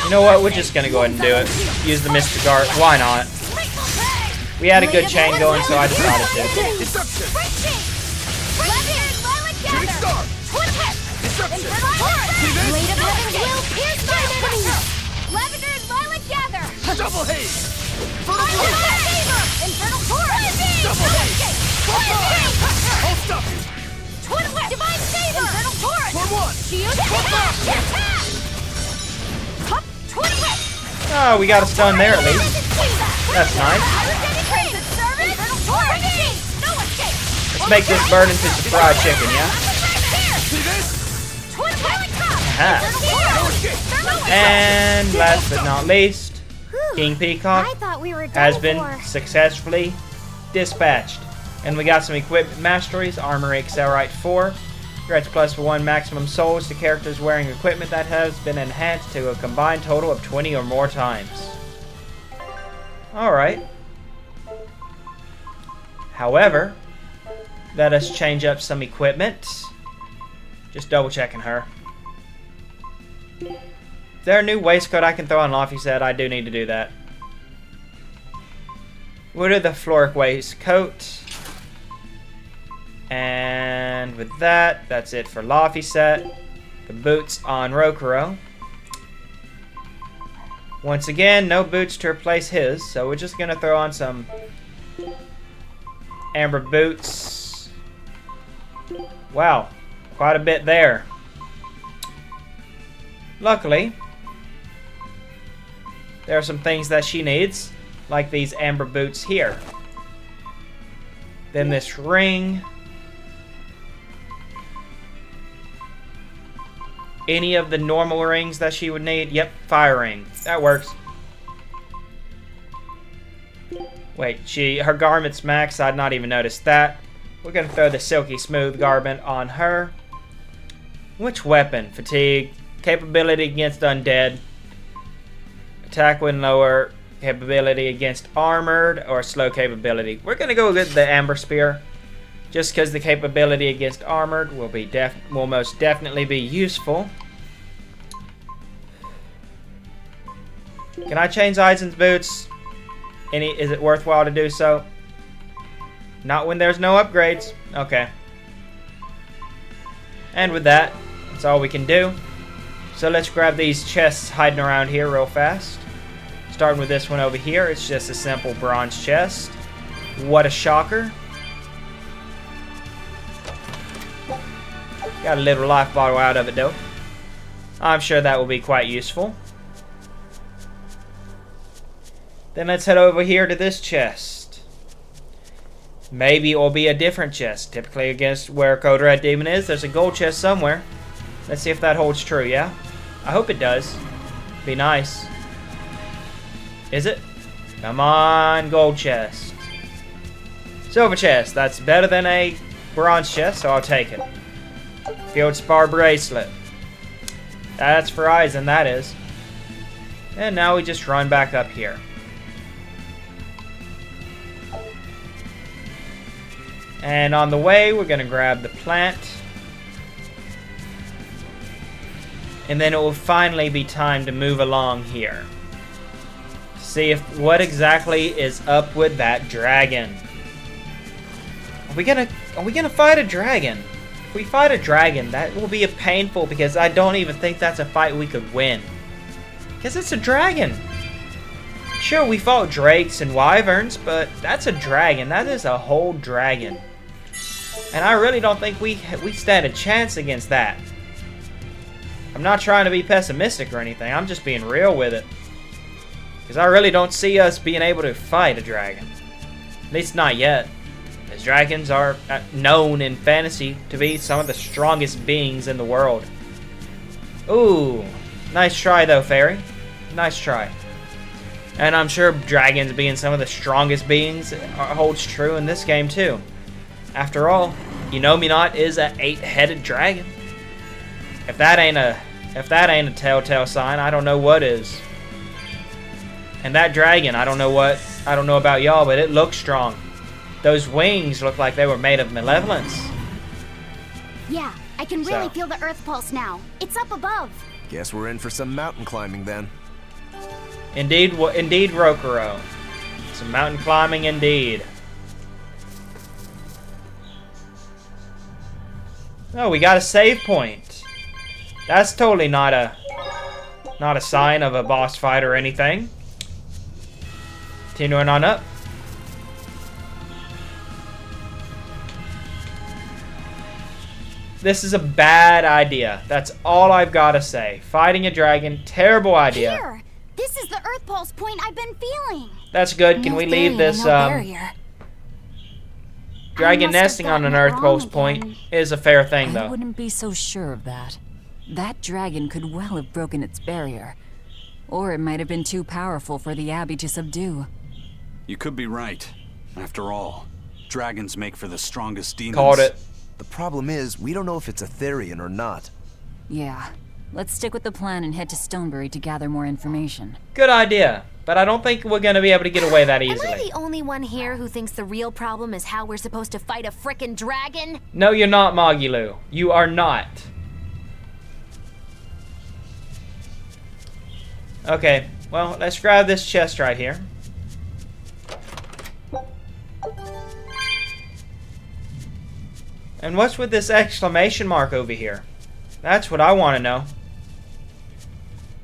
You know what? We're just gonna go ahead and do it. Use the Mr. Guard. Why not? We had a good chain going, so I decided to. Double haze! I'll stop you! Divine Saber! Infernal Torrent! For one! Shield! Oh, we got a stun there at least. That's nice. Let's make this burn into some fried chicken, yeah? Aha. And last but not least, King Peacock has been successfully dispatched. And we got some equipment masteries, Armory Accelerite 4. Grants +1 maximum souls to characters wearing equipment that has been enhanced to a combined total of 20 or more times. Alright. However, let us change up some equipment. Just double checking her. Is there a new waistcoat I can throw on Laffy said? I do need to do that. We'll do the Floric waistcoat. And with that, that's it for Laffy set. The boots on Rokuro. Once again, no boots to replace his, so we're just gonna throw on some amber boots. Wow, quite a bit there. Luckily, there are some things that she needs, like these amber boots here. Then this ring. Any of the normal rings that she would need. Yep, fire ring. That works. Wait, her garment's max. I'd not even noticed that. We're going to throw the silky smooth garment on her. Which weapon? Fatigue. Capability against undead. Attack when lower. Capability against armored. Or slow capability. We're going to go with the Amber Spear. Just because the capability against armored will most definitely be useful. Can I change Aizen's boots? Is it worthwhile to do so? Not when there's no upgrades. Okay. And with that, that's all we can do. So let's grab these chests hiding around here real fast. Starting with this one over here. It's just a simple bronze chest. What a shocker. Got a little life bottle out of it though. I'm sure that will be quite useful. Then let's head over here to this chest. Maybe it will be a different chest. Typically against where Code Red Demon is, there's a gold chest somewhere. Let's see if that holds true, yeah? I hope it does. Be nice. Is it? Come on, gold chest. Silver chest. That's better than a bronze chest, so I'll take it. Field Spar bracelet. That's for Aizen, that is. And now we just run back up here. And on the way, we're going to grab the plant. And then it will finally be time to move along here. See what exactly is up with that dragon. Are we gonna fight a dragon? If we fight a dragon, that will be painful because I don't even think that's a fight we could win. Because it's a dragon. Sure, we fought drakes and wyverns, but that's a dragon. That is a whole dragon. And I really don't think we stand a chance against that. I'm not trying to be pessimistic or anything. I'm just being real with it. Because I really don't see us being able to fight a dragon. At least not yet. As dragons are known in fantasy to be some of the strongest beings in the world. Ooh. Nice try though, Fairy. Nice try. And I'm sure dragons being some of the strongest beings holds true in this game too. After all, Not is an 8-headed dragon. If that ain't a telltale sign, I don't know what is. And that dragon, I don't know about y'all, but it looks strong. Those wings look like they were made of malevolence. Yeah, I can really feel the earth pulse now. It's up above. Guess we're in for some mountain climbing then. Indeed, Rokuro. Some mountain climbing indeed. Oh, we got a save point. That's totally not a sign of a boss fight or anything. Continuing on up. This is a bad idea. That's all I've got to say. Fighting a dragon, terrible idea. Here! This is the earth pulse point I've been feeling. That's good. Can we leave this dragon nesting on an earth pulse point is a fair thing though. I wouldn't be so sure of that. That dragon could well have broken its barrier. Or it might have been too powerful for the Abbey to subdue. You could be right. After all, dragons make for the strongest demons. Called it. The problem is, we don't know if it's a Therian or not. Yeah. Let's stick with the plan and head to Stonebury to gather more information. Good idea, but I don't think we're going to be able to get away that easily. Am I the only one here who thinks the real problem is how we're supposed to fight a frickin' dragon? No, you're not, Magilu. You are not. Okay, well, let's grab this chest right here. And what's with this exclamation mark over here? That's what I want to know.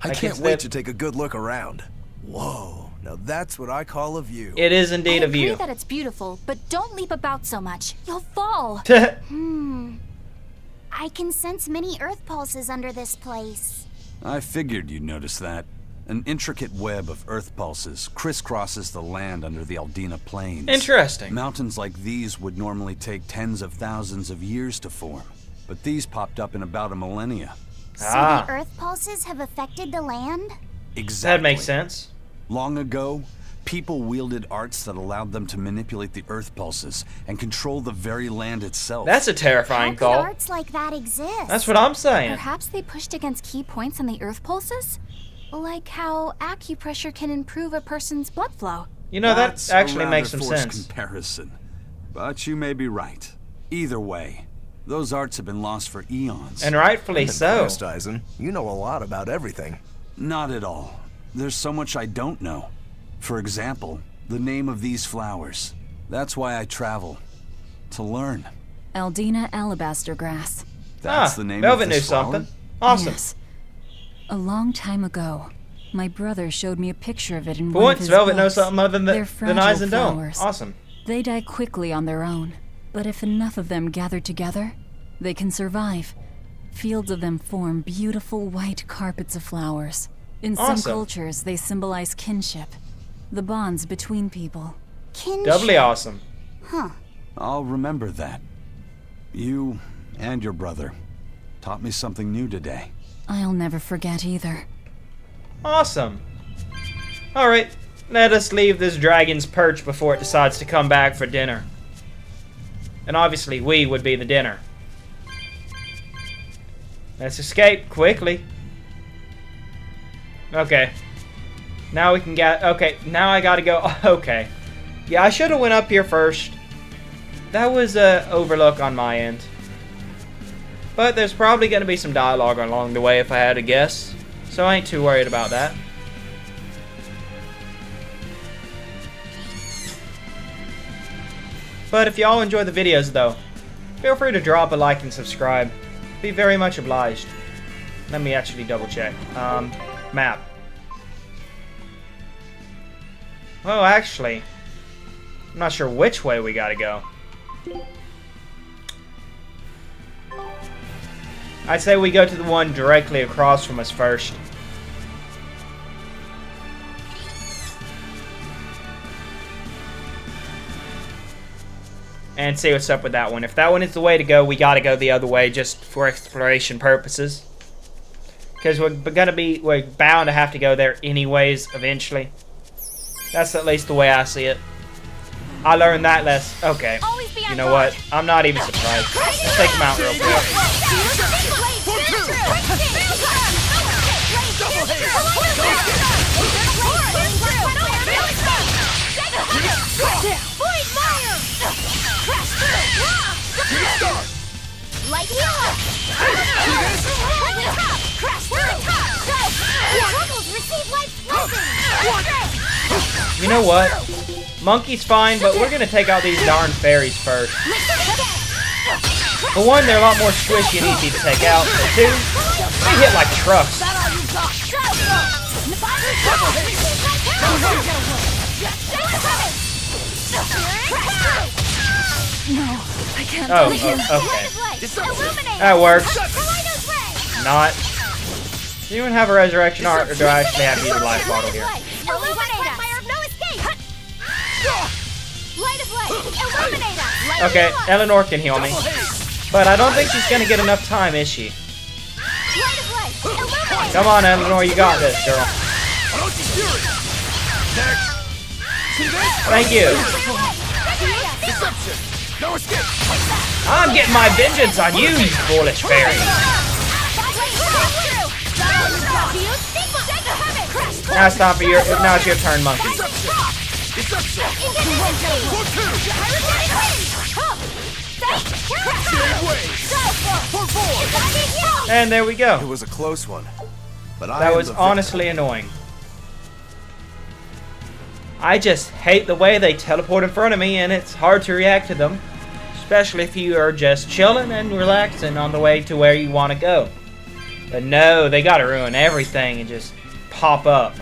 I can't wait to take a good look around. Whoa, now that's what I call a view. It is indeed a I agree view. that it's beautiful, but don't leap about so much. You'll fall. I can sense many earth pulses under this place. I figured you'd notice that. An intricate web of earth pulses crisscrosses the land under the Aldina Plains. Interesting. Mountains like these would normally take tens of thousands of years to form, but these popped up in about a millennia. So the earth pulses have affected the land? Exactly. That makes sense. Long ago, people wielded arts that allowed them to manipulate the earth pulses and control the very land itself. That's a terrifying How could thought. arts like that exist? That's what I'm saying. Perhaps they pushed against key points on the earth pulses? Like how acupressure can improve a person's blood flow. You know, that That's actually a makes rather some forced sense. comparison. But you may be right. Either way, those arts have been lost for eons. And rightfully so. Eisen, you know a lot about everything. Not at all. There's so much I don't know. For example, the name of these flowers. That's why I travel. To learn. Aldina alabaster grass. That's the name Velvet of this knew flower? something. Awesome. Yes. A long time ago, my brother showed me a picture of it in For one once, of his Velvet knows books. something other They're than Eyes and Don't. flowers. Awesome. They die quickly on their own, but if enough of them gather together, they can survive. Fields of them form beautiful white carpets of flowers. In some Awesome. cultures, they symbolize kinship, the bonds between people. Kinship. Doubly awesome. Huh. I'll remember that. You and your brother taught me something new today. I'll never forget either. Awesome. Alright, let us leave this dragon's perch before it decides to come back for dinner. And obviously, we would be the dinner. Let's escape quickly. Okay. Now we can get... Okay, now I gotta go... Okay. Yeah, I should have went up here first. That was a overlook on my end. But there's probably going to be some dialogue along the way if I had to guess. So I ain't too worried about that. But if y'all enjoy the videos though, feel free to drop a like and subscribe. Be very much obliged. Let me actually double check. Map. Well, actually, I'm not sure which way we gotta go. I'd say we go to the one directly across from us first. and see what's up with that one. If that one is the way to go, we gotta go the other way just for exploration purposes. Because we're bound to have to go there anyways, eventually. That's at least the way I see it. I learned that less. Okay. You know what? I'm not even surprised. Let's take him out real quick. You know what? Monkey's fine, but we're gonna take out these darn fairies first. For one, they're a lot more squishy and easy to take out. For two, they hit like trucks. No, I can't. Oh, okay. That works. Not. Do you even have a resurrection art, or do I actually have to use a life bottle here? Okay, Eleanor can heal me. But I don't think she's gonna get enough time, is she? Come on, Eleanor, you got this, girl. Thank you. I'm getting my vengeance on you, you foolish fairy. Now it's time for your. Now it's your turn, monkey. And there we go. It was a close one, but that was honestly annoying. I just hate the way they teleport in front of me, and it's hard to react to them, especially if you are just chilling and relaxing on the way to where you want to go. But no, they gotta ruin everything and just pop up.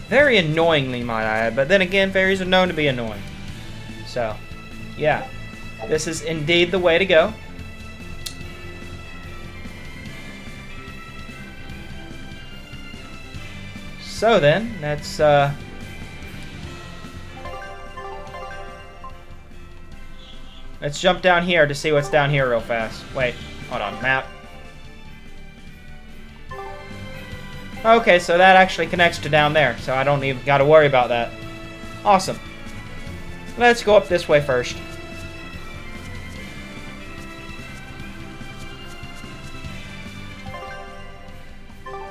Very annoyingly, might I add, but then again, fairies are known to be annoying. So, yeah, this is indeed the way to go. So then, let's jump down here to see what's down here real fast. Wait, hold on, map. Okay, so that actually connects to down there, so I don't even gotta worry about that. Awesome. Let's go up this way first.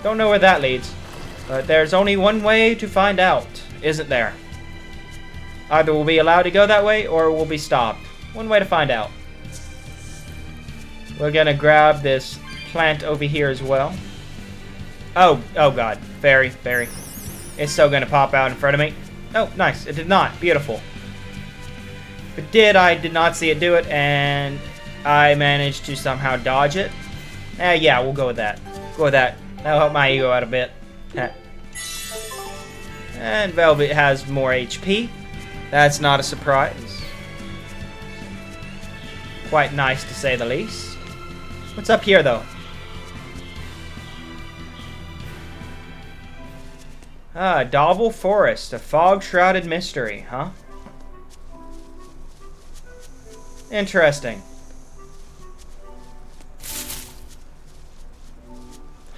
Don't know where that leads, but there's only one way to find out, isn't there? Either we'll be allowed to go that way, or we'll be stopped. One way to find out. We're gonna grab this plant over here as well. Oh god. Fairy. It's so gonna pop out in front of me. Oh, nice. It did not. Beautiful. If it did, I did not see it do it, and I managed to somehow dodge it. Yeah, we'll go with that. Go with that. That'll help my ego out a bit. And Velvet has more HP. That's not a surprise. Quite nice to say the least. What's up here, though? Dauble Forest, a fog-shrouded mystery, huh? Interesting.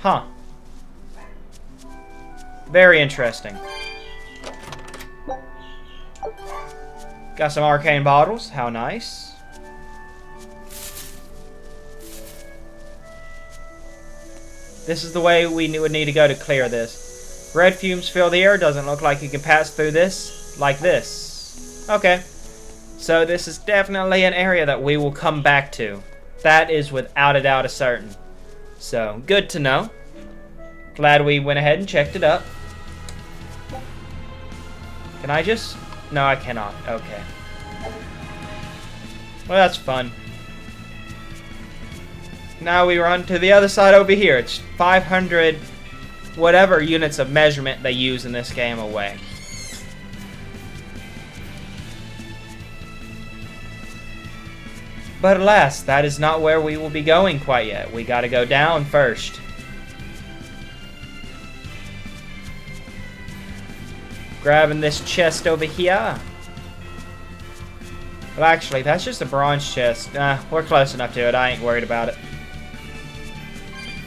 Huh. Very interesting. Got some arcane bottles, how nice. This is the way we would need to go to clear this. Red fumes fill the air. Doesn't look like you can pass through this like this. Okay. So this is definitely an area that we will come back to. That is without a doubt a certain. So, good to know. Glad we went ahead and checked it up. Can I just... No, I cannot. Okay. Well, that's fun. Now we run to the other side over here. It's 500... whatever units of measurement they use in this game away. But alas, that is not where we will be going quite yet. We gotta go down first. Grabbing this chest over here. Well, actually, that's just a bronze chest. We're close enough to it. I ain't worried about it.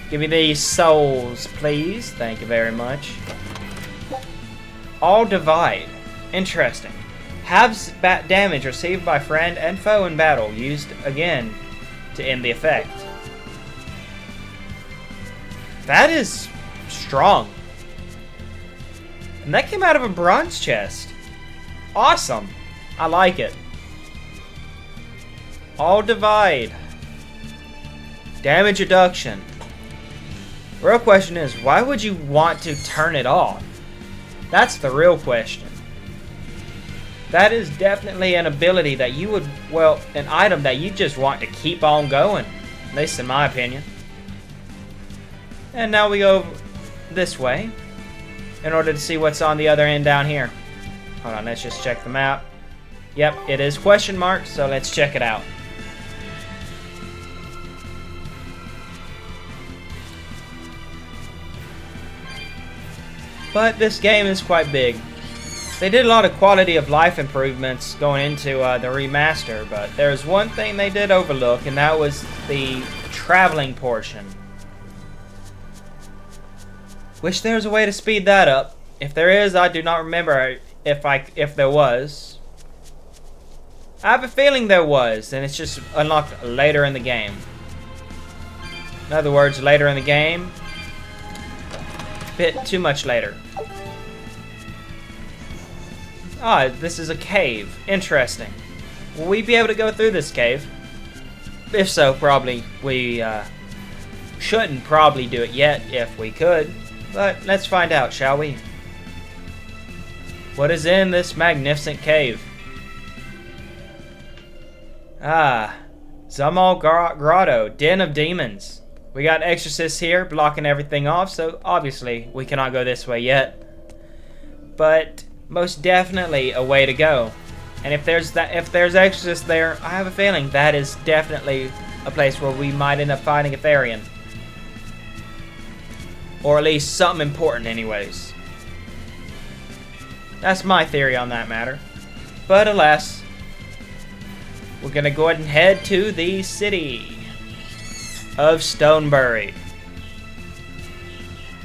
Give me these souls, please. Thank you very much. All divide. Interesting. Halves damage received by friend and foe in battle. Used again to end the effect. That is strong. And that came out of a bronze chest. Awesome. I like it. All divide. Damage reduction. Real question is, why would you want to turn it off? That's the real question. That is definitely an ability that you would, well, an item that you just want to keep on going. At least in my opinion. And now we go this way in order to see what's on the other end down here. Hold on, let's just check the map. Yep, it is question mark, so let's check it out. But this game is quite big. They did a lot of quality of life improvements going into the remaster, but there's one thing they did overlook, and that was the traveling portion. Wish there was a way to speed that up. If there is, I do not remember if there was. I have a feeling there was, and it's just unlocked later in the game. In other words, later in the game. Bit too much later. Ah, this is a cave. Interesting. Will we be able to go through this cave? If so, probably we shouldn't probably do it yet if we could. But let's find out, shall we? What is in this magnificent cave? Ah, Zamal Grotto, Den of Demons. We got exorcists here blocking everything off, so obviously we cannot go this way yet. But most definitely a way to go. And if there's exorcists there, I have a feeling that is definitely a place where we might end up finding a Therian. Or at least something important anyways. That's my theory on that matter. But alas, we're gonna go ahead and head to the city of Stonebury.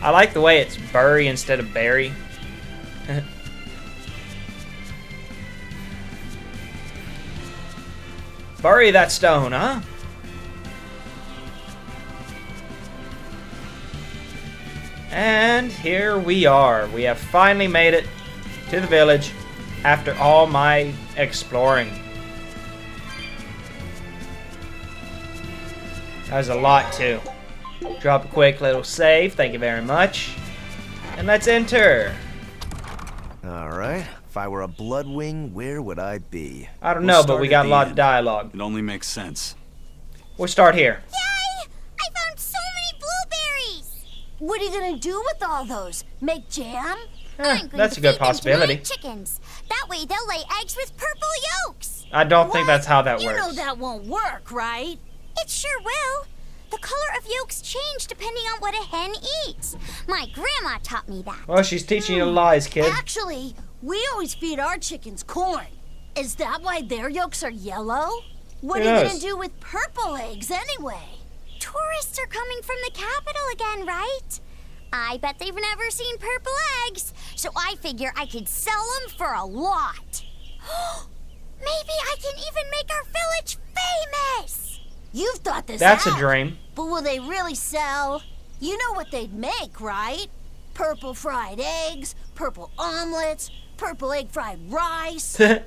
I like the way it's Bury instead of Berry. Bury that stone, huh? And here we are. We have finally made it to the village after all my exploring. That was a lot too. Drop a quick little save, thank you very much. And let's enter. Alright, if I were a Bloodwing, where would I be? I don't know, but we got a lot of dialogue. It only makes sense. We'll start here. Yay! I found so many blueberries! What are you gonna do with all those? Make jam? That's a good possibility. Chickens. That way they'll lay eggs with purple yolks. I don't think that's how that You works. know that won't work, right? It sure will. The color of yolks change depending on what a hen eats. My grandma taught me that. Well, she's teaching you lies, kid. Actually, we always feed our chickens corn. Is that why their yolks are yellow? What are you gonna do with purple eggs anyway? Tourists are coming from the capital again, right? I bet they've never seen purple eggs, so I figure I could sell them for a lot. Maybe I can even make our village famous! You've thought this That's out. a dream. But will they really sell? You know what they'd make, right? Purple fried eggs, purple omelets, purple egg fried rice. Hey,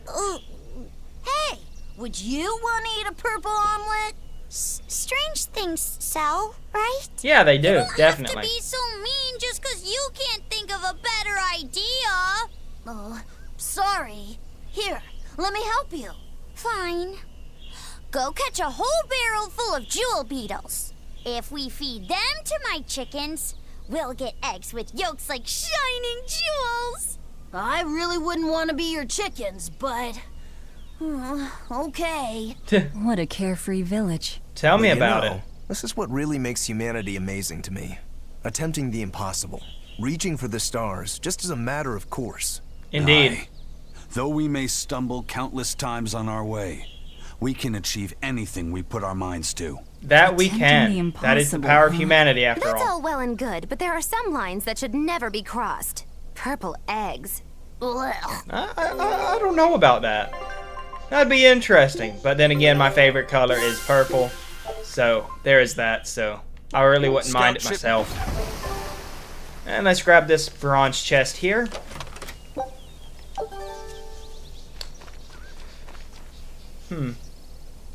would you want to eat a purple omelet? Strange things sell, right? Yeah, they do, You don't definitely. have to be so mean just because you can't think of a better idea. Oh, sorry. Here, let me help you. Fine. Go catch a whole barrel full of jewel beetles. If we feed them to my chickens, we'll get eggs with yolks like shining jewels. I really wouldn't want to be your chickens, but... okay. What a carefree village. Tell me You about know, it. This is what really makes humanity amazing to me. Attempting the impossible. Reaching for the stars, just as a matter of course. Indeed. Aye. Though we may stumble countless times on our way, we can achieve anything we put our minds to. That we Attempting can. the That is the impossible, power of huh? humanity, after That's all. all well and good, but there are some lines that should never be crossed. Purple eggs. Blech. I don't know about that. That'd be interesting. But then again, my favorite color is purple. So, there is that. So, I really wouldn't mind it myself. And let's grab this bronze chest here.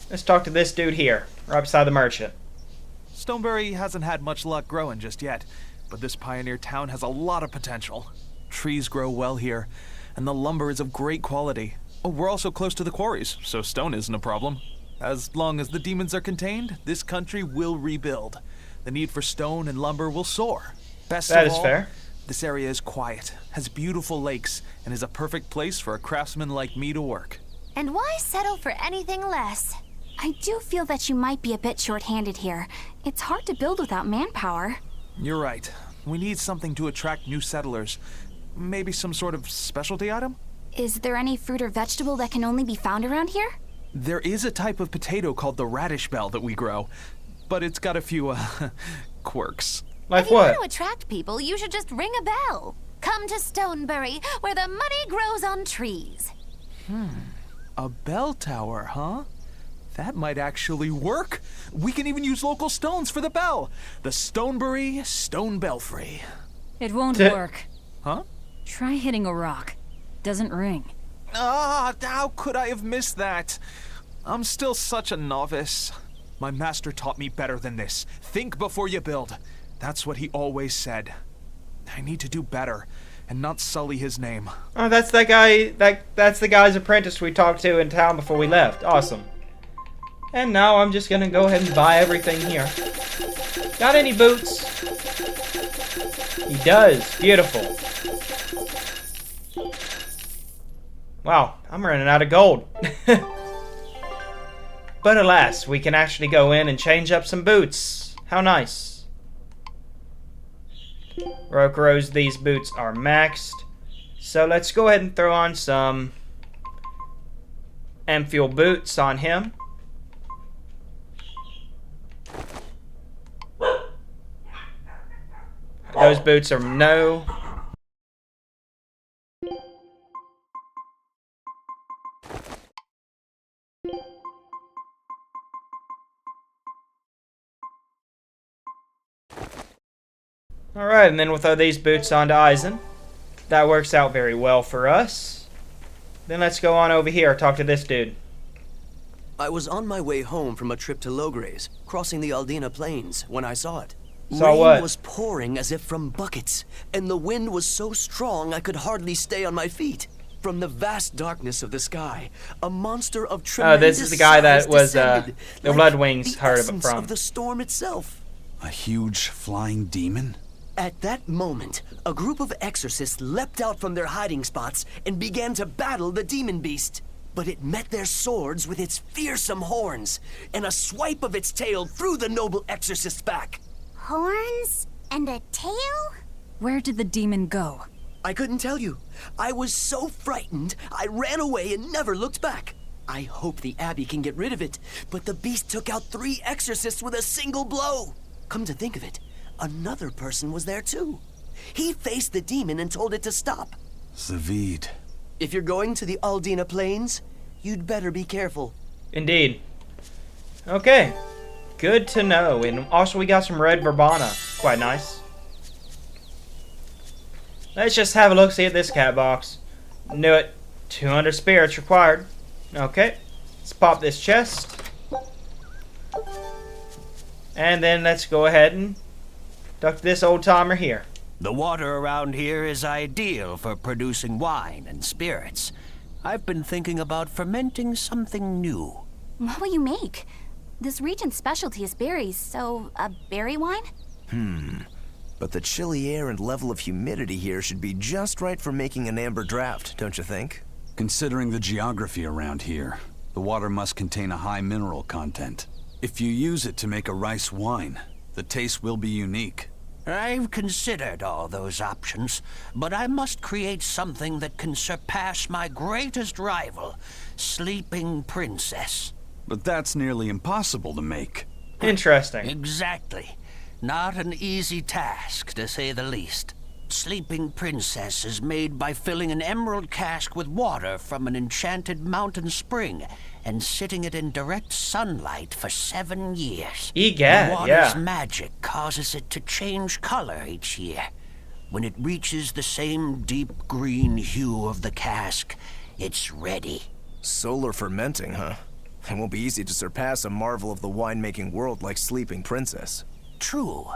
Let's talk to this dude here, right beside the merchant. Stoneberry hasn't had much luck growing just yet, but this pioneer town has a lot of potential. Trees grow well here, and the lumber is of great quality. Oh, we're also close to the quarries, so stone isn't a problem. As long as the demons are contained, this country will rebuild. The need for stone and lumber will soar. Best That of is all, fair. this area is quiet, has beautiful lakes, and is a perfect place for a craftsman like me to work. And why settle for anything less? I do feel that you might be a bit short-handed here. It's hard to build without manpower. You're right. We need something to attract new settlers. Maybe some sort of specialty item? Is there any fruit or vegetable that can only be found around here? There is a type of potato called the radish bell that we grow, but it's got a few, quirks. Like If you what? want to attract people, you should just ring a bell. Come to Stoneberry, where the money grows on trees. A bell tower, huh? That might actually work. We can even use local stones for the bell. The Stoneberry Stone Belfry. It won't work. Huh? Try hitting a rock. Doesn't ring. Ah, how could I have missed that? I'm still such a novice. My master taught me better than this. Think before you build. That's what he always said. I need to do better and not sully his name. Oh, that's that guy. That's the guy's apprentice we talked to in town before we left. Awesome. And now I'm just gonna go ahead and buy everything here. Got any boots? He does. Beautiful. Wow, I'm running out of gold. But alas, we can actually go in and change up some boots. How nice. Rokuro's, these boots are maxed. So let's go ahead and throw on some Amphiel boots on him. Those boots are no. Alright, and then we'll throw these boots onto Eisen. That works out very well for us. Then let's go on over here, talk to this dude. I was on my way home from a trip to Logres, crossing the Aldina Plains, when I saw it. Saw Rain what? was pouring as if from buckets, and the wind was so strong I could hardly stay on my feet. From the vast darkness of the sky, a monster of Oh, tremendous this is the guy that size was, descended, the like Blood Wings the heard of it essence from. of the storm itself. A huge flying demon? At that moment, a group of exorcists leapt out from their hiding spots and began to battle the demon beast. But it met their swords with its fearsome horns, and a swipe of its tail threw the noble exorcist's back. Horns and a tail? Where did the demon go? I couldn't tell you. I was so frightened, I ran away and never looked back. I hope the Abbey can get rid of it, but the beast took out 3 exorcists with a single blow. Come to think of it, another person was there too. He faced the demon and told it to stop. Zavid. If you're going to the Aldina Plains, you'd better be careful. Indeed. Okay. Good to know. And also we got some red verbena. Quite nice. Let's just have a look, see at this cat box. Knew it. 200 spirits required. Okay. Let's pop this chest. And then let's go ahead and duck this old timer here. The water around here is ideal for producing wine and spirits. I've been thinking about fermenting something new. What will you make? This region's specialty is berries, so a berry wine? But the chilly air and level of humidity here should be just right for making an amber draft, don't you think? Considering the geography around here, the water must contain a high mineral content. If you use it to make a rice wine, the taste will be unique. I've considered all those options, but I must create something that can surpass my greatest rival, Sleeping Princess. But that's nearly impossible to make. Interesting. Exactly. Not an easy task, to say the least. Sleeping Princess is made by filling an emerald cask with water from an enchanted mountain spring and sitting it in direct sunlight for 7 years. Egad, the water's yeah. magic causes it to change color each year. When it reaches the same deep green hue of the cask, it's ready. Solar fermenting, huh? It won't be easy to surpass a marvel of the winemaking world like Sleeping Princess. True,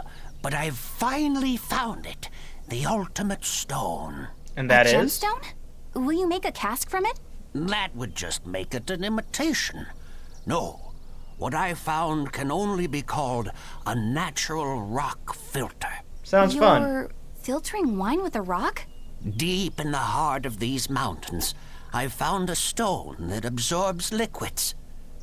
but I've finally found it. The ultimate stone. And that a is? gemstone? Will you make a cask from it? That would just make it an imitation. No, what I found can only be called a natural rock filter. Sounds fun. You're filtering wine with a rock? Deep in the heart of these mountains, I found a stone that absorbs liquids.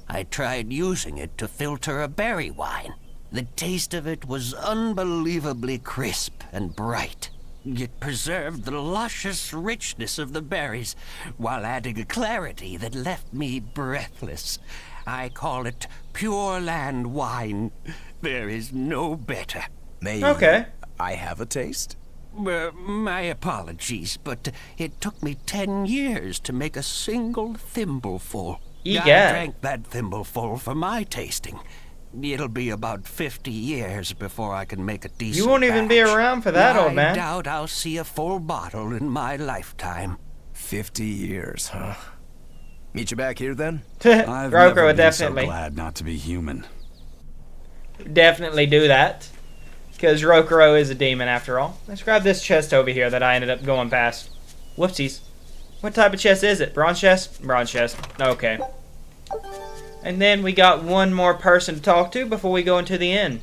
I tried using it to filter a berry wine. The taste of it was unbelievably crisp and bright. It preserved the luscious richness of the berries while adding a clarity that left me breathless. I call it Pure Land wine. There is no better. May I have a taste? My apologies, but it took me 10 years to make a single thimbleful. Egad. I drank that thimbleful for my tasting. It'll be about 50 years before I can make a decent You won't even be batch. around for that, old man. I doubt I'll see a full bottle in my lifetime. 50 years, huh? Meet you back here then? I've Roko never would been so definitely. glad not to be human. Definitely do that. Because Rokuro is a demon after all. Let's grab this chest over here that I ended up going past. Whoopsies. What type of chest is it? Bronze chest? Bronze chest. Okay. And then we got one more person to talk to before we go into the inn.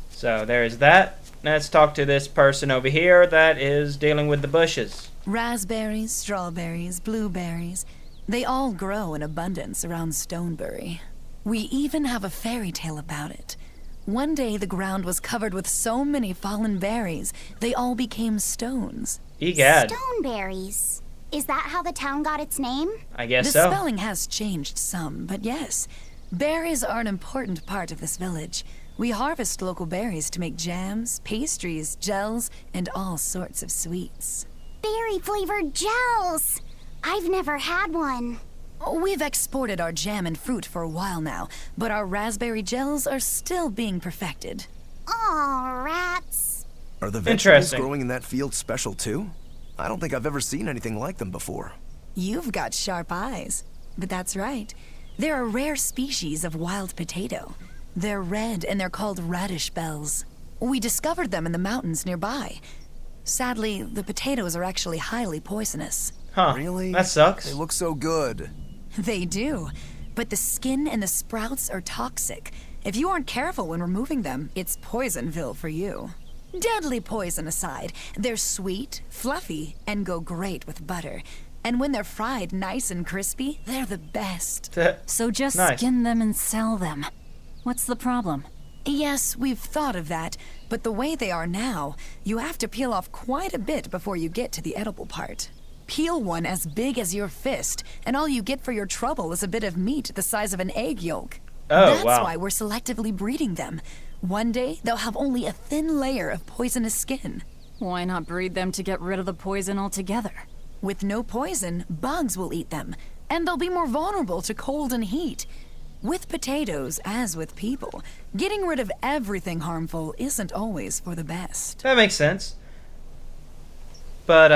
So there's that. Let's talk to this person over here that is dealing with the bushes. Raspberries, strawberries, blueberries. They all grow in abundance around Stonebury. We even have a fairy tale about it. One day the ground was covered with so many fallen berries, they all became stones. Egad. Stoneberries. Is that how the town got its name? I guess the so. spelling has changed some, but yes. Berries are an important part of this village. We harvest local berries to make jams, pastries, gels, and all sorts of sweets. Berry-flavored gels! I've never had one. We've exported our jam and fruit for a while now, but our raspberry gels are still being perfected. Aw, rats. Are the vegetables growing in that field special too? I don't think I've ever seen anything like them before. You've got sharp eyes. But that's right. They're a rare species of wild potato. They're red and they're called radish bells. We discovered them in the mountains nearby. Sadly, the potatoes are actually highly poisonous. Huh. Really? That sucks. They look so good. They do. But the skin and the sprouts are toxic. If you aren't careful when removing them, it's Poisonville for you. Deadly poison aside, they're sweet, fluffy, and go great with butter. And when they're fried nice and crispy, they're the best. So just skin them and sell them. What's the problem? Yes, we've thought of that, but the way they are now, you have to peel off quite a bit before you get to the edible part. Peel one as big as your fist, and all you get for your trouble is a bit of meat the size of an egg yolk. Oh, That's wow. why we're selectively breeding them. One day, they'll have only a thin layer of poisonous skin. Why not breed them to get rid of the poison altogether? With no poison, bugs will eat them, and they'll be more vulnerable to cold and heat. With potatoes, as with people, getting rid of everything harmful isn't always for the best. That makes sense. But,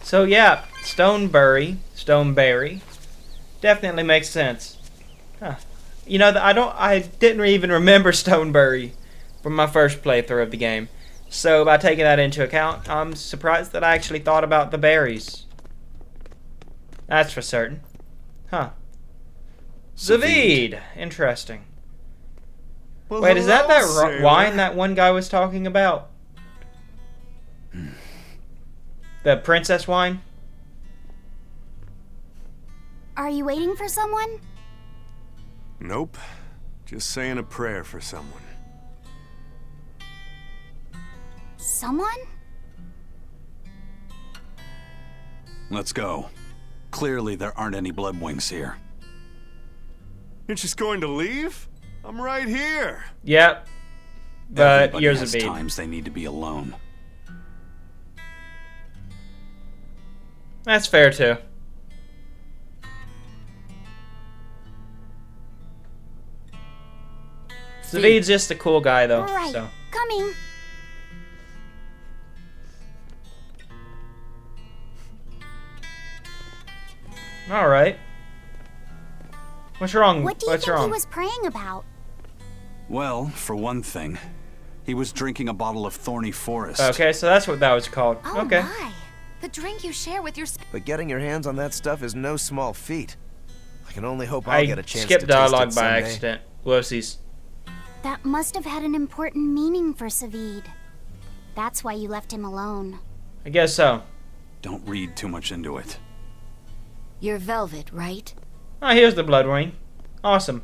so yeah, Stoneberry, definitely makes sense. Huh. You know, I didn't even remember Stoneberry from my first playthrough of the game. So by taking that into account, I'm surprised that I actually thought about the berries. That's for certain. Huh. Zavid. Interesting. Well, Wait, is that hello, wine sailor. that one guy was talking about? The princess wine? Are you waiting for someone? Nope. Just saying a prayer for someone. Someone? Let's go. Clearly there aren't any bloodwings here. You're just going to leave? I'm right here. Yep. But Everybody here's has a beat. times they need to be alone. That's fair too. Savid's just a cool guy though. Right. So. Coming. All right. What's wrong? What do you What's think wrong? he was praying about? Well, for one thing, he was drinking a bottle of thorny forest. Okay, so that's what that was called. Oh okay. my. The drink you share with your But getting your hands on that stuff is no small feat. I can only hope I'll get a chance to skipped taste dialogue it by someday. accident. Whoopsies. That must have had an important meaning for Savid. That's why you left him alone. I guess so. Don't read too much into it. You're Velvet, right? Oh, here's the blood ring. Awesome.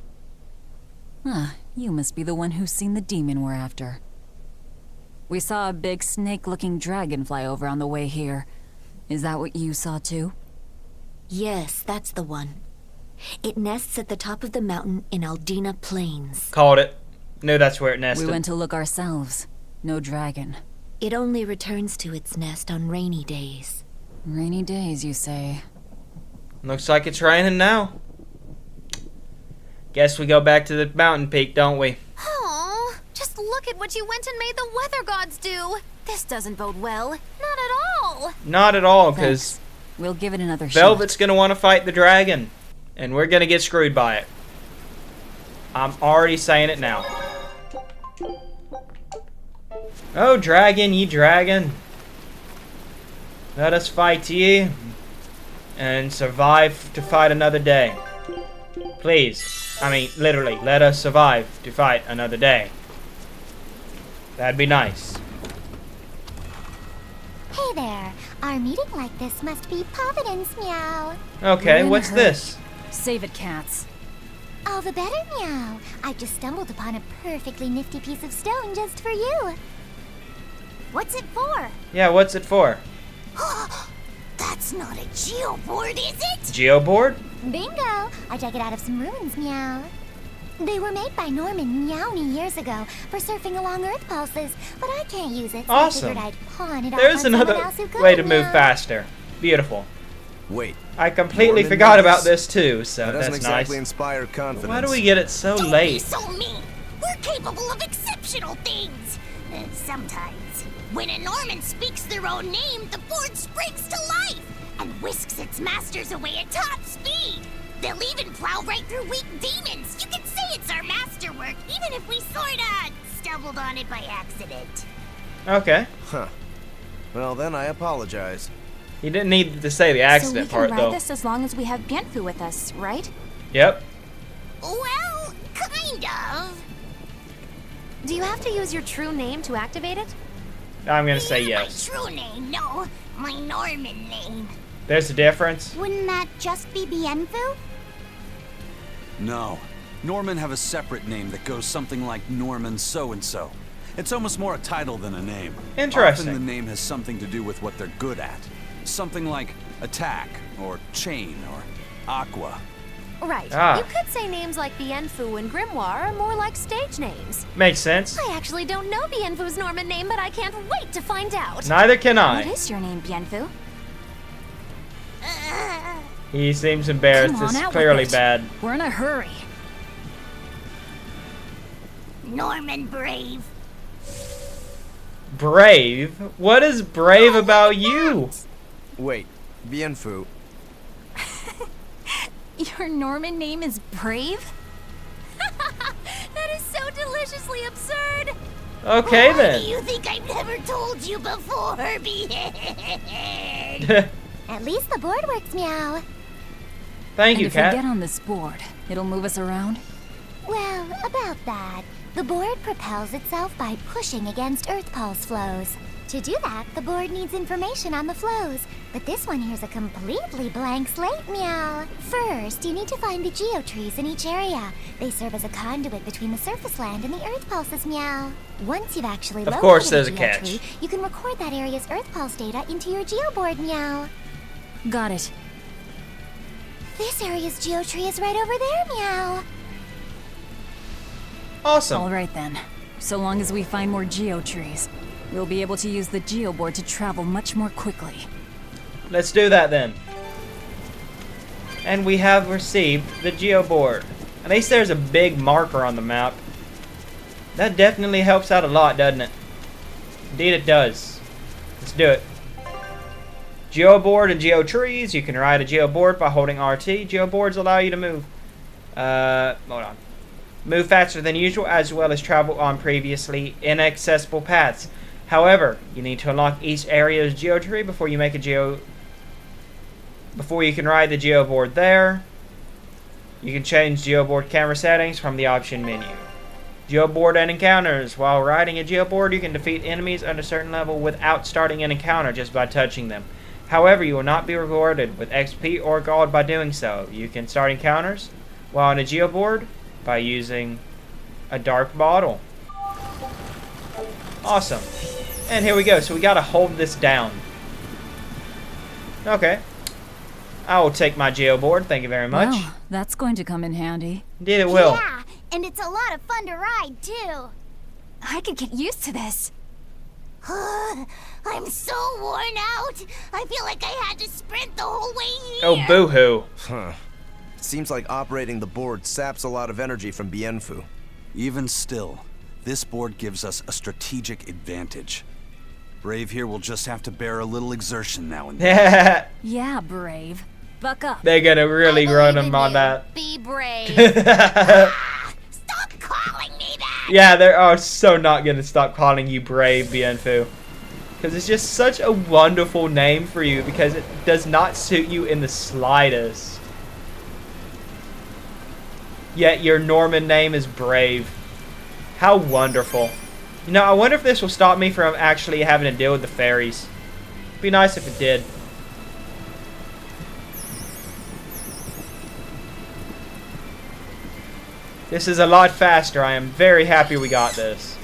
Ah, you must be the one who's seen the demon we're after. We saw a big snake-looking dragon fly over on the way here. Is that what you saw too? Yes, that's the one. It nests at the top of the mountain in Aldina Plains. Called it. Knew that's where it nested. We went to look ourselves. No dragon. It only returns to its nest on rainy days. Rainy days, you say? Looks like it's raining now. Guess we go back to the mountain peak, don't we? Oh, just look at what you went and made the weather gods do. This doesn't bode well. Not at all. Not at all, because Thanks. We'll give it another Velvet's gonna want to fight the dragon, and we're gonna get screwed by it. I'm already saying it now. Oh, dragon, ye dragon. Let us fight ye and survive to fight another day. Please. I mean, literally, let us survive to fight another day. That'd be nice. Hey there. Our meeting like this must be Providence, meow. Okay, We're in what's a hurry. this? Save it, cats. All the better, meow. I've just stumbled upon a perfectly nifty piece of stone just for you. What's it for? Yeah, what's it for? That's not a geoboard, is it? Geoboard? Bingo! I dug it out of some ruins, meow. They were made by Norman Meowny years ago for surfing along Earth pulses, but I can't use it, so Awesome. I figured I'd pawn it off There's on someone another else who could, way to move meow. faster. Beautiful. Wait. I completely Norman forgot made about this too, so That doesn't that's exactly nice. inspire confidence. Why do we get it so late? So mean! We're capable of exceptional things! Sometimes. When a Norman speaks their own name, the board springs to life and whisks its masters away at top speed. They'll even plow right through weak demons. You can say it's our masterwork, even if we sorta stumbled on it by accident. Okay. Huh. Well, then I apologize. You didn't need to say the accident so we can part, ride though. this as long as we have Bienfu with us, right? Yep. Well, kind of. Do you have to use your true name to activate it? I'm gonna say My yes. true name, no. My Norman name. There's a difference. Wouldn't that just be Bienfu? No. Norman have a separate name that goes something like Norman so-and-so. It's almost more a title than a name. Interesting. Often the name has something to do with what they're good at. Something like attack, or chain, or aqua. Right. Ah. You could say names like Bienfu and Grimoire are more like stage names. Makes sense. I actually don't know Bienfu's Norman name, but I can't wait to find out. Neither can What I. is your name, Bienfu? He seems embarrassed. Come on, This is out with clearly it. bad. We're in a hurry. Norman Brave. Brave? What is brave about you? Wait, Bienfu. Your Norman name is Brave? That is so deliciously absurd. Okay Why then. do you think I've never told you before, Beard? At least the board works, meow. Thank And you, if Cat. we get on this board, it'll move us around? Well, about that. The board propels itself by pushing against Earth pulse flows. To do that, the board needs information on the flows. But this one here's a completely blank slate, meow. First, you need to find the geotrees in each area. They serve as a conduit between the surface land and the earth pulses, meow. Once you've actually Of course located there's a geotree, catch. you can record that area's earth pulse data into your geoboard, meow. Got it. This area's geotree is right over there, meow. Awesome. All right then. So long as we find more geotrees, we'll be able to use the geoboard to travel much more quickly. Let's do that then. And we have received the geoboard. At least there's a big marker on the map. That definitely helps out a lot, doesn't it? Indeed it does. Let's do it. Geoboard and geotrees. You can ride a geoboard by holding RT. Geoboards allow you to move. Hold on. Move faster than usual, as well as travel on previously inaccessible paths. However, you need to unlock each area's geotree before you can ride the geoboard there. You can change geoboard camera settings from the option menu. Geoboard and encounters. While riding a geoboard, you can defeat enemies at a certain level without starting an encounter just by touching them. However, you will not be rewarded with XP or gold by doing so. You can start encounters while on a geoboard by using a dark bottle. Awesome. And here we go. So we gotta hold this down. Okay. I will take my geoboard. Thank you very much. Well, that's going to come in handy. Indeed it will. Yeah, and it's a lot of fun to ride, too. I could get used to this. I'm so worn out. I feel like I had to sprint the whole way here. Oh, boo-hoo. Huh. Seems like operating the board saps a lot of energy from Bienfu. Even still, this board gives us a strategic advantage. Brave here will just have to bear a little exertion now and then. Yeah, Brave. Buck up. They're gonna really run him on that. Be brave. Stop calling me that. Yeah, they're so not gonna stop calling you Brave, Bienfu. Because it's just such a wonderful name for you, because it does not suit you in the slightest. Yet your Norman name is Brave. How wonderful. You know, I wonder if this will stop me from actually having to deal with the fairies. It'd be nice if it did. This is a lot faster. I am very happy we got this.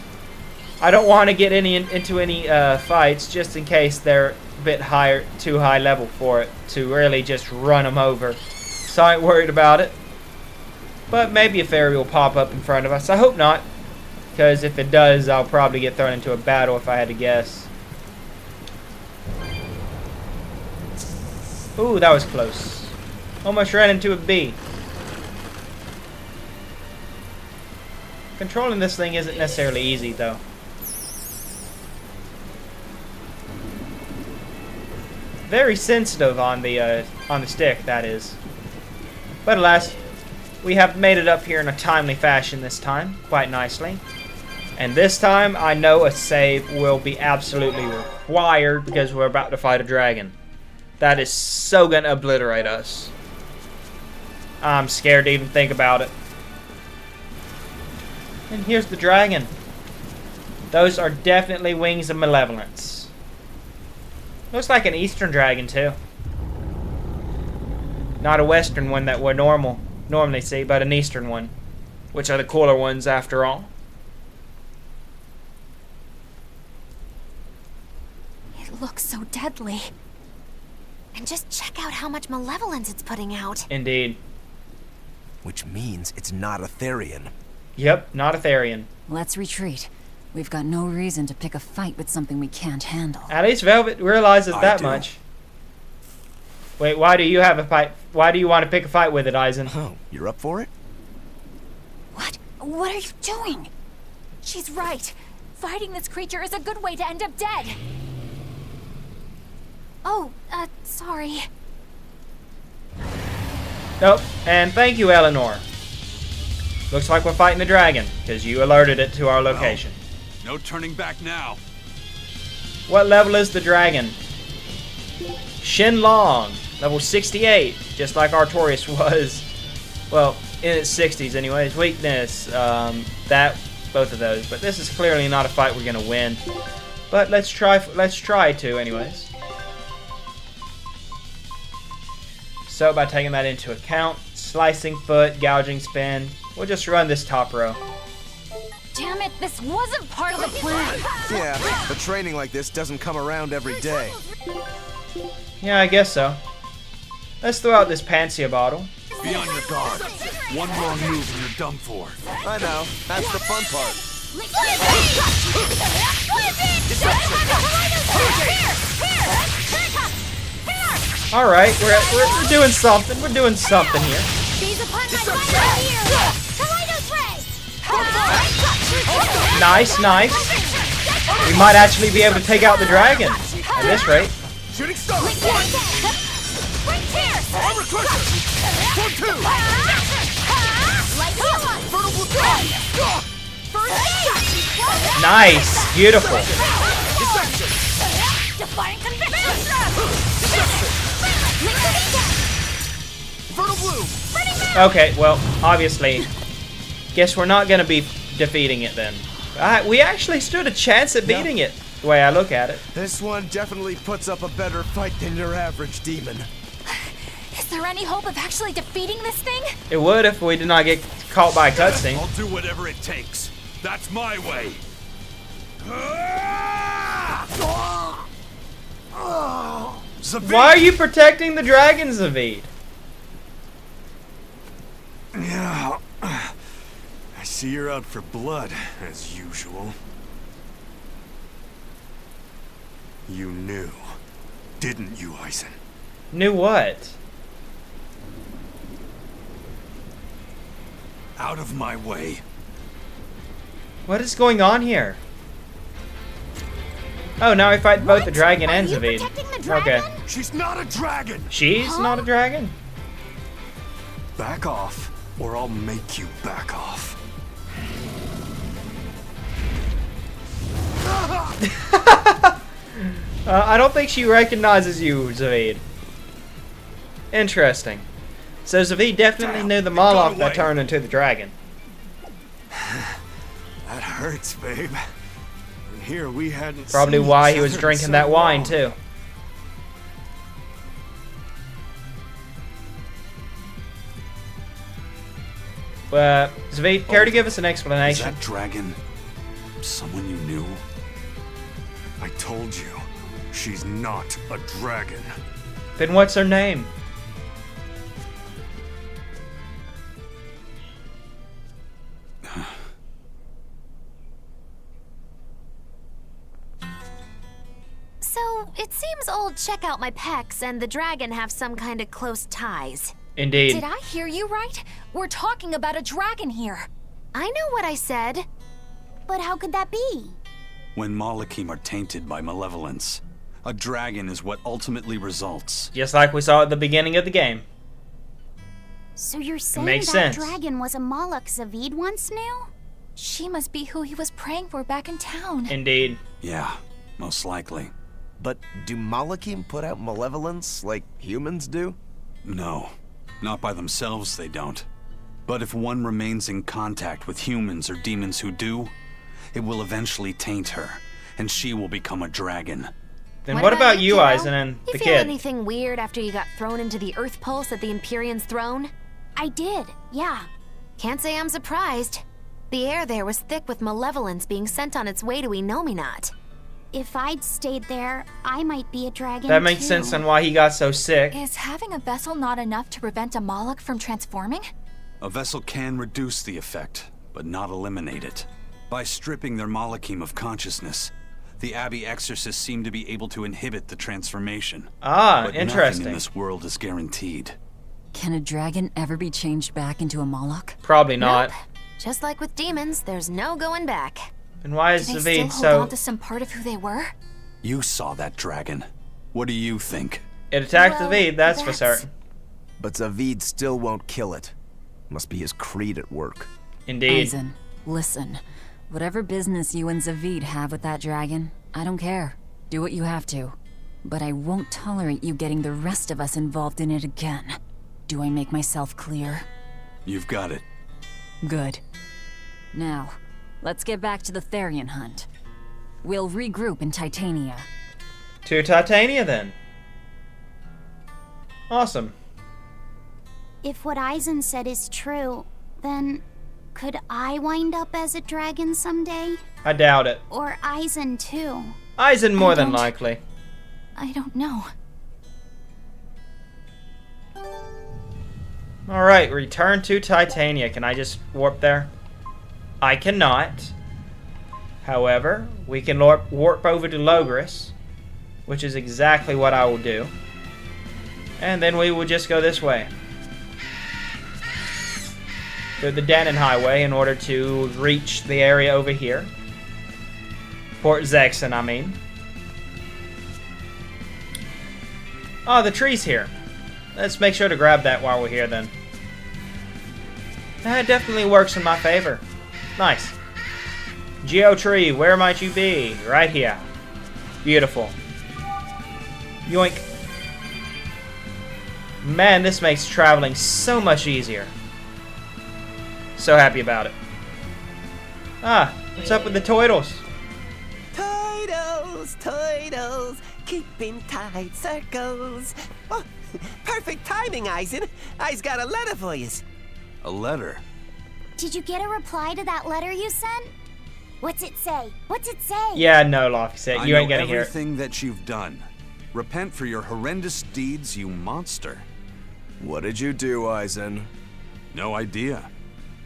I don't want to get into any fights just in case they're a bit higher, too high level for it to really just run them over. So I ain't worried about it. But maybe a fairy will pop up in front of us. I hope not. Because if it does, I'll probably get thrown into a battle if I had to guess. Ooh, that was close. Almost ran into a bee. Controlling this thing isn't necessarily easy, though. Very sensitive on the stick, that is. But alas, we have made it up here in a timely fashion this time, quite nicely. And this time, I know a save will be absolutely required because we're about to fight a dragon. That is so gonna obliterate us. I'm scared to even think about it. And here's the dragon. Those are definitely wings of malevolence. Looks like an eastern dragon too. Not a western one that we normally see, but an eastern one. Which are the cooler ones after all. It looks so deadly. And just check out how much malevolence it's putting out. Indeed. Which means it's not a Therian. Yep, not a Therian. Let's retreat. We've got no reason to pick a fight with something we can't handle. At least Velvet realizes that much. Wait, why do you have a fight? Why do you want to pick a fight with it, Eisen? Oh, you're up for it? What? What are you doing? She's right. Fighting this creature is a good way to end up dead. Oh, sorry. Nope, and thank you, Eleanor. Looks like we're fighting the dragon, because you alerted it to our location. No turning back now. What level is the dragon? Shenlong, level 68, just like Artorias was. Well, in its 60s anyways. Weakness, both of those. But this is clearly not a fight we're going to win. But let's try to anyways. So by taking that into account, slicing foot, gouging spin, we'll just run this top row. Damn it, this wasn't part of the plan. Yeah, but training like this doesn't come around every day. Yeah, I guess so. Let's throw out this Pansia bottle. Be on your guard. One wrong move and you're done for. I know. That's the fun part. Alright, we're doing something. We're doing something here. Nice, nice. We might actually be able to take out the dragon at this rate. Shooting star. Armor crusher. 1-2. Nice, beautiful. Okay, well, obviously, guess we're not gonna be defeating it then. We actually stood a chance at beating it, the way I look at it. This one definitely puts up a better fight than your average demon. Is there any hope of actually defeating this thing? It would if we did not get caught by a cutscene. I'll do whatever it takes. That's my way. Why are you protecting the dragon, Zavid? Yeah. I see you're out for blood, as usual. You knew, didn't you, Eisen? Knew what? Out of my way. What is going on here? Oh, now we fight both the dragon and Zavid. Okay. She's not a dragon! She's not a dragon? Back off, or I'll make you back off. I don't think she recognizes you, Zavid. Interesting. So Zavid definitely knew the Moloch that turned into the dragon. That hurts, babe. And here we hadn't Probably seen why each he was other in drinking so that wine, long. too. Zavid, care to give us an Is explanation? that dragon someone you knew? I told you, she's not a dragon. Then what's her name? So, it seems old Check Out My Pecs and the dragon have some kind of close ties. Indeed. Did I hear you right? We're talking about a dragon here. I know what I said. But how could that be? When Malachim are tainted by malevolence, a dragon is what ultimately results. Just like we saw at the beginning of the game. So you're saying makes that sense. dragon was a Moloch Zavid once knew? She must be who he was praying for back in town. Indeed. Yeah, most likely. But do Malachim put out malevolence like humans do? No, not by themselves they don't. But if one remains in contact with humans or demons who do, it will eventually taint her, and she will become a dragon. Then what about you, kiddo? Eisen, and You the feel kid? anything weird after you got thrown into the Earth Pulse at the Empyrean's throne? I did, yeah. Can't say I'm surprised. The air there was thick with malevolence being sent on its way to Enominat. If I'd stayed there, I might be a dragon That makes too. sense on why he got so sick. Is having a vessel not enough to prevent a Moloch from transforming? A vessel can reduce the effect, but not eliminate it. By stripping their Malachim of consciousness, the Abbey exorcists seem to be able to inhibit the transformation. Ah, but interesting. nothing in this world is guaranteed. Can a dragon ever be changed back into a Moloch? Probably not. Nope. Just like with demons, there's no going back. And why is Do they still Zavid hold so... on to some part of who they were? You saw that dragon. What do you think? It attacked Well, Zavid, that's for certain. But Zavid still won't kill it. Must be his creed at work. Indeed. Eisen, listen. Whatever business you and Zavid have with that dragon, I don't care. Do what you have to. But I won't tolerate you getting the rest of us involved in it again. Do I make myself clear? You've got it. Good. Now, let's get back to the Therian hunt. We'll regroup in Titania. To Titania, then. Awesome. If what Eisen said is true, then could I wind up as a dragon someday? I doubt it. Or Eisen too? Eisen more than likely. I don't know. Alright, return to Titania. Can I just warp there? I cannot. However, we can warp over to Logris, which is exactly what I will do. And then we will just go this way. Through the Danon Highway in order to reach the area over here. Port Zexon, I mean. Oh, the tree's here. Let's make sure to grab that while we're here then. That definitely works in my favor. Nice. Geo Tree, where might you be? Right here. Beautiful. Yoink. Man, this makes traveling so much easier. So happy about it. Ah, what's up with the turtles? Turtles, keeping tight circles. Oh, perfect timing, Eisen. I's got a letter for you. A letter? Did you get a reply to that letter you sent? What's it say? What's it say? Yeah, no, Laufey, you ain't gonna hear it. Everything that you've done. Repent for your horrendous deeds, you monster. What did you do, Eisen? No idea.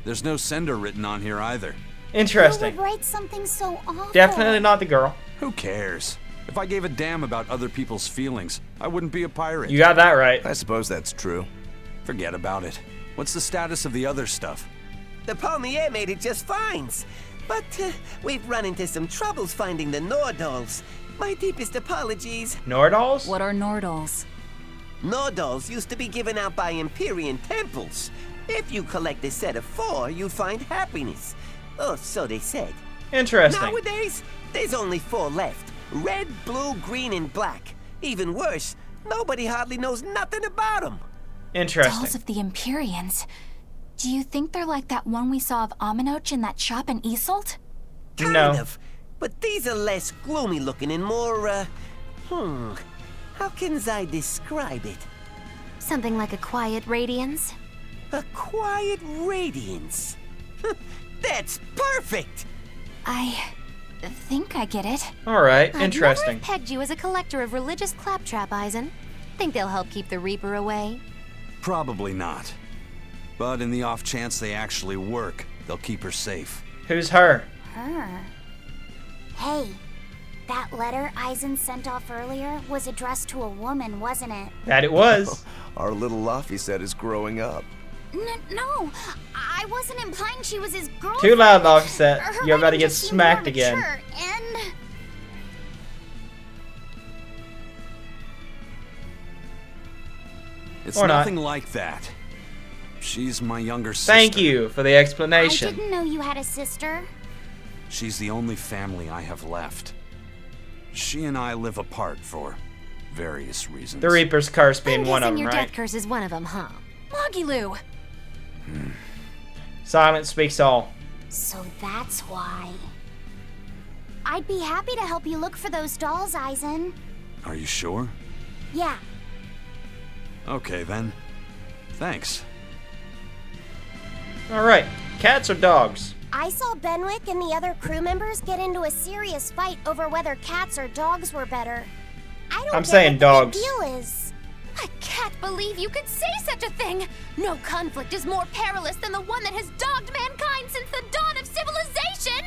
There's no sender written on here either. Interesting. Who would write something so awful? Definitely not the girl. Who cares? If I gave a damn about other people's feelings, I wouldn't be a pirate. You got that right. I suppose that's true. Forget about it. What's the status of the other stuff? The Palmier made it just fine. But we've run into some troubles finding the Nordals. My deepest apologies. Nordals? What are Nordals? Nordals used to be given out by Empyrean temples. If you collect a set of 4, you'd find happiness. Oh, so they said. Interesting. Nowadays, there's only 4 left. Red, blue, green, and black. Even worse, nobody hardly knows nothing about them. Interesting. Dolls of the Empyreans. Do you think they're like that one we saw of Aminoch in that shop in Isolt? Kind of. But these are less gloomy looking and more, how can I describe it? Something like a quiet radiance? A quiet radiance. That's perfect! I think I get it. Alright, I've interesting. never pegged you as a collector of religious claptrap, Eisen. Think they'll help keep the Reaper away? Probably not. But in the off chance they actually work, they'll keep her safe. Who's her? Her? Hey, that letter Eisen sent off earlier was addressed to a woman, wasn't it? That it was. Our little Laufey set is growing up. No, I wasn't implying she was his girlfriend. Too loud, Offset. Her You're about to writing get just seemed more smacked again. mature, and It's Or not. nothing like that. She's my younger sister. Thank you for the I explanation. didn't know you had a sister. She's the only family I have left. She and I live apart for various reasons. The Reaper's curse being I'm one of guessing them, your right? death curse is one of them, huh? Magilu! Silence speaks all. So that's why. I'd be happy to help you look for those dolls, Eisen. Are you sure? Yeah, Okay then. Thanks. Alright, cats or dogs? I saw Benwick and the other crew members get into a serious fight over whether cats or dogs were better. I don't I'm get saying what dogs. the big deal is. I can't believe you could say such a thing! No conflict is more perilous than the one that has dogged mankind since the dawn of civilization!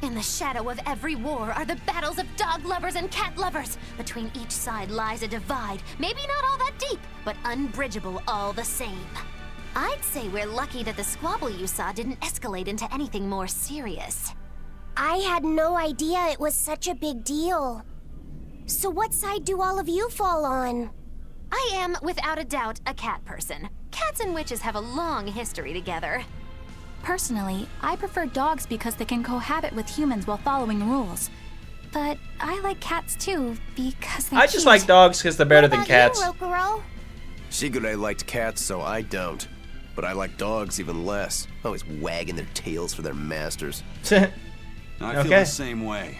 In the shadow of every war are the battles of dog lovers and cat lovers. Between each side lies a divide, maybe not all that deep, but unbridgeable all the same. I'd say we're lucky that the squabble you saw didn't escalate into anything more serious. I had no idea it was such a big deal. So what side do all of you fall on? I am, without a doubt, a cat person. Cats and witches have a long history together. Personally, I prefer dogs because they can cohabit with humans while following rules. But I like cats too because they're I just cute. like dogs because they're better than What cats. about you, Rokuro? Shigure liked cats, so I don't. But I like dogs even less. Always wagging their tails for their masters. I feel Okay. the same way.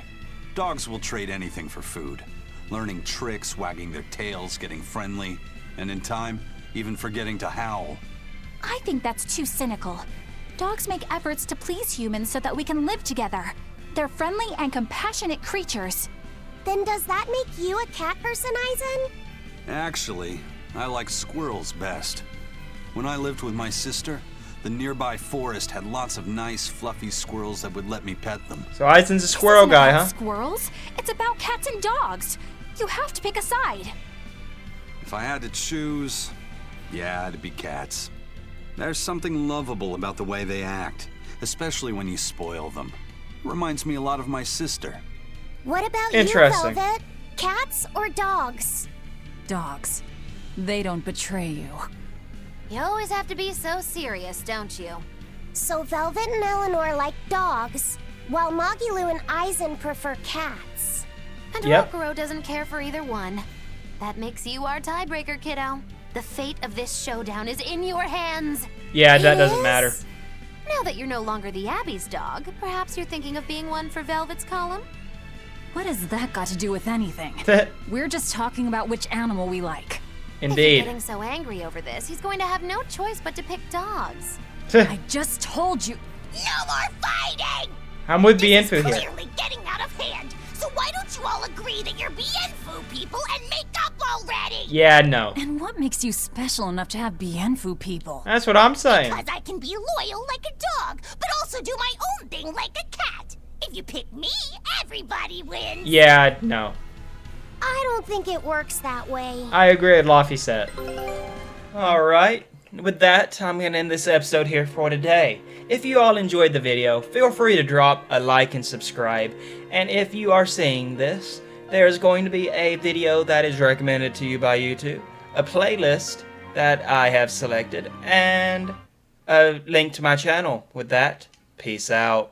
Dogs will trade anything for food. Learning tricks, wagging their tails, getting friendly, and in time, even forgetting to howl. I think that's too cynical. Dogs make efforts to please humans so that we can live together. They're friendly and compassionate creatures. Then does that make you a cat person, Eisen? Actually, I like squirrels best. When I lived with my sister, the nearby forest had lots of nice, fluffy squirrels that would let me pet them. So Eisen's a squirrel This isn't guy, about huh? Squirrels? It's about cats and dogs. You have to pick a side. If I had to choose, yeah, it'd be cats. There's something lovable about the way they act, especially when you spoil them. Reminds me a lot of my sister. What about you, Interesting. Velvet? Cats or dogs? Dogs. They don't betray you. You always have to be so serious, don't you? So Velvet and Eleanor like dogs, while Magilou and Eisen prefer cats. And Yep. Rokuro doesn't care for either one. That makes you our tiebreaker, kiddo. The fate of this showdown is in your hands. Yeah, that doesn't matter. Now that you're no longer the Abbey's dog, perhaps you're thinking of being one for Velvet's column? What has that got to do with anything? We're just talking about which animal we like. If you're Indeed. getting so angry over this, he's going to have no choice but to pick dogs. I just told you. No more fighting! I'm with Bienfu here. Clearly getting out of hand. So why don't you all agree that you're Bienfu people and make up already? Yeah, no. And what makes you special enough to have Bienfu people? That's what I'm saying. Because I can be loyal like a dog, but also do my own thing like a cat. If you pick me, everybody wins. Yeah, no. I don't think it works that way. I agree with Luffy said. Alright, with that, I'm going to end this episode here for today. If you all enjoyed the video, feel free to drop a like and subscribe. And if you are seeing this, there's going to be a video that is recommended to you by YouTube, a playlist that I have selected, and a link to my channel. With that, peace out.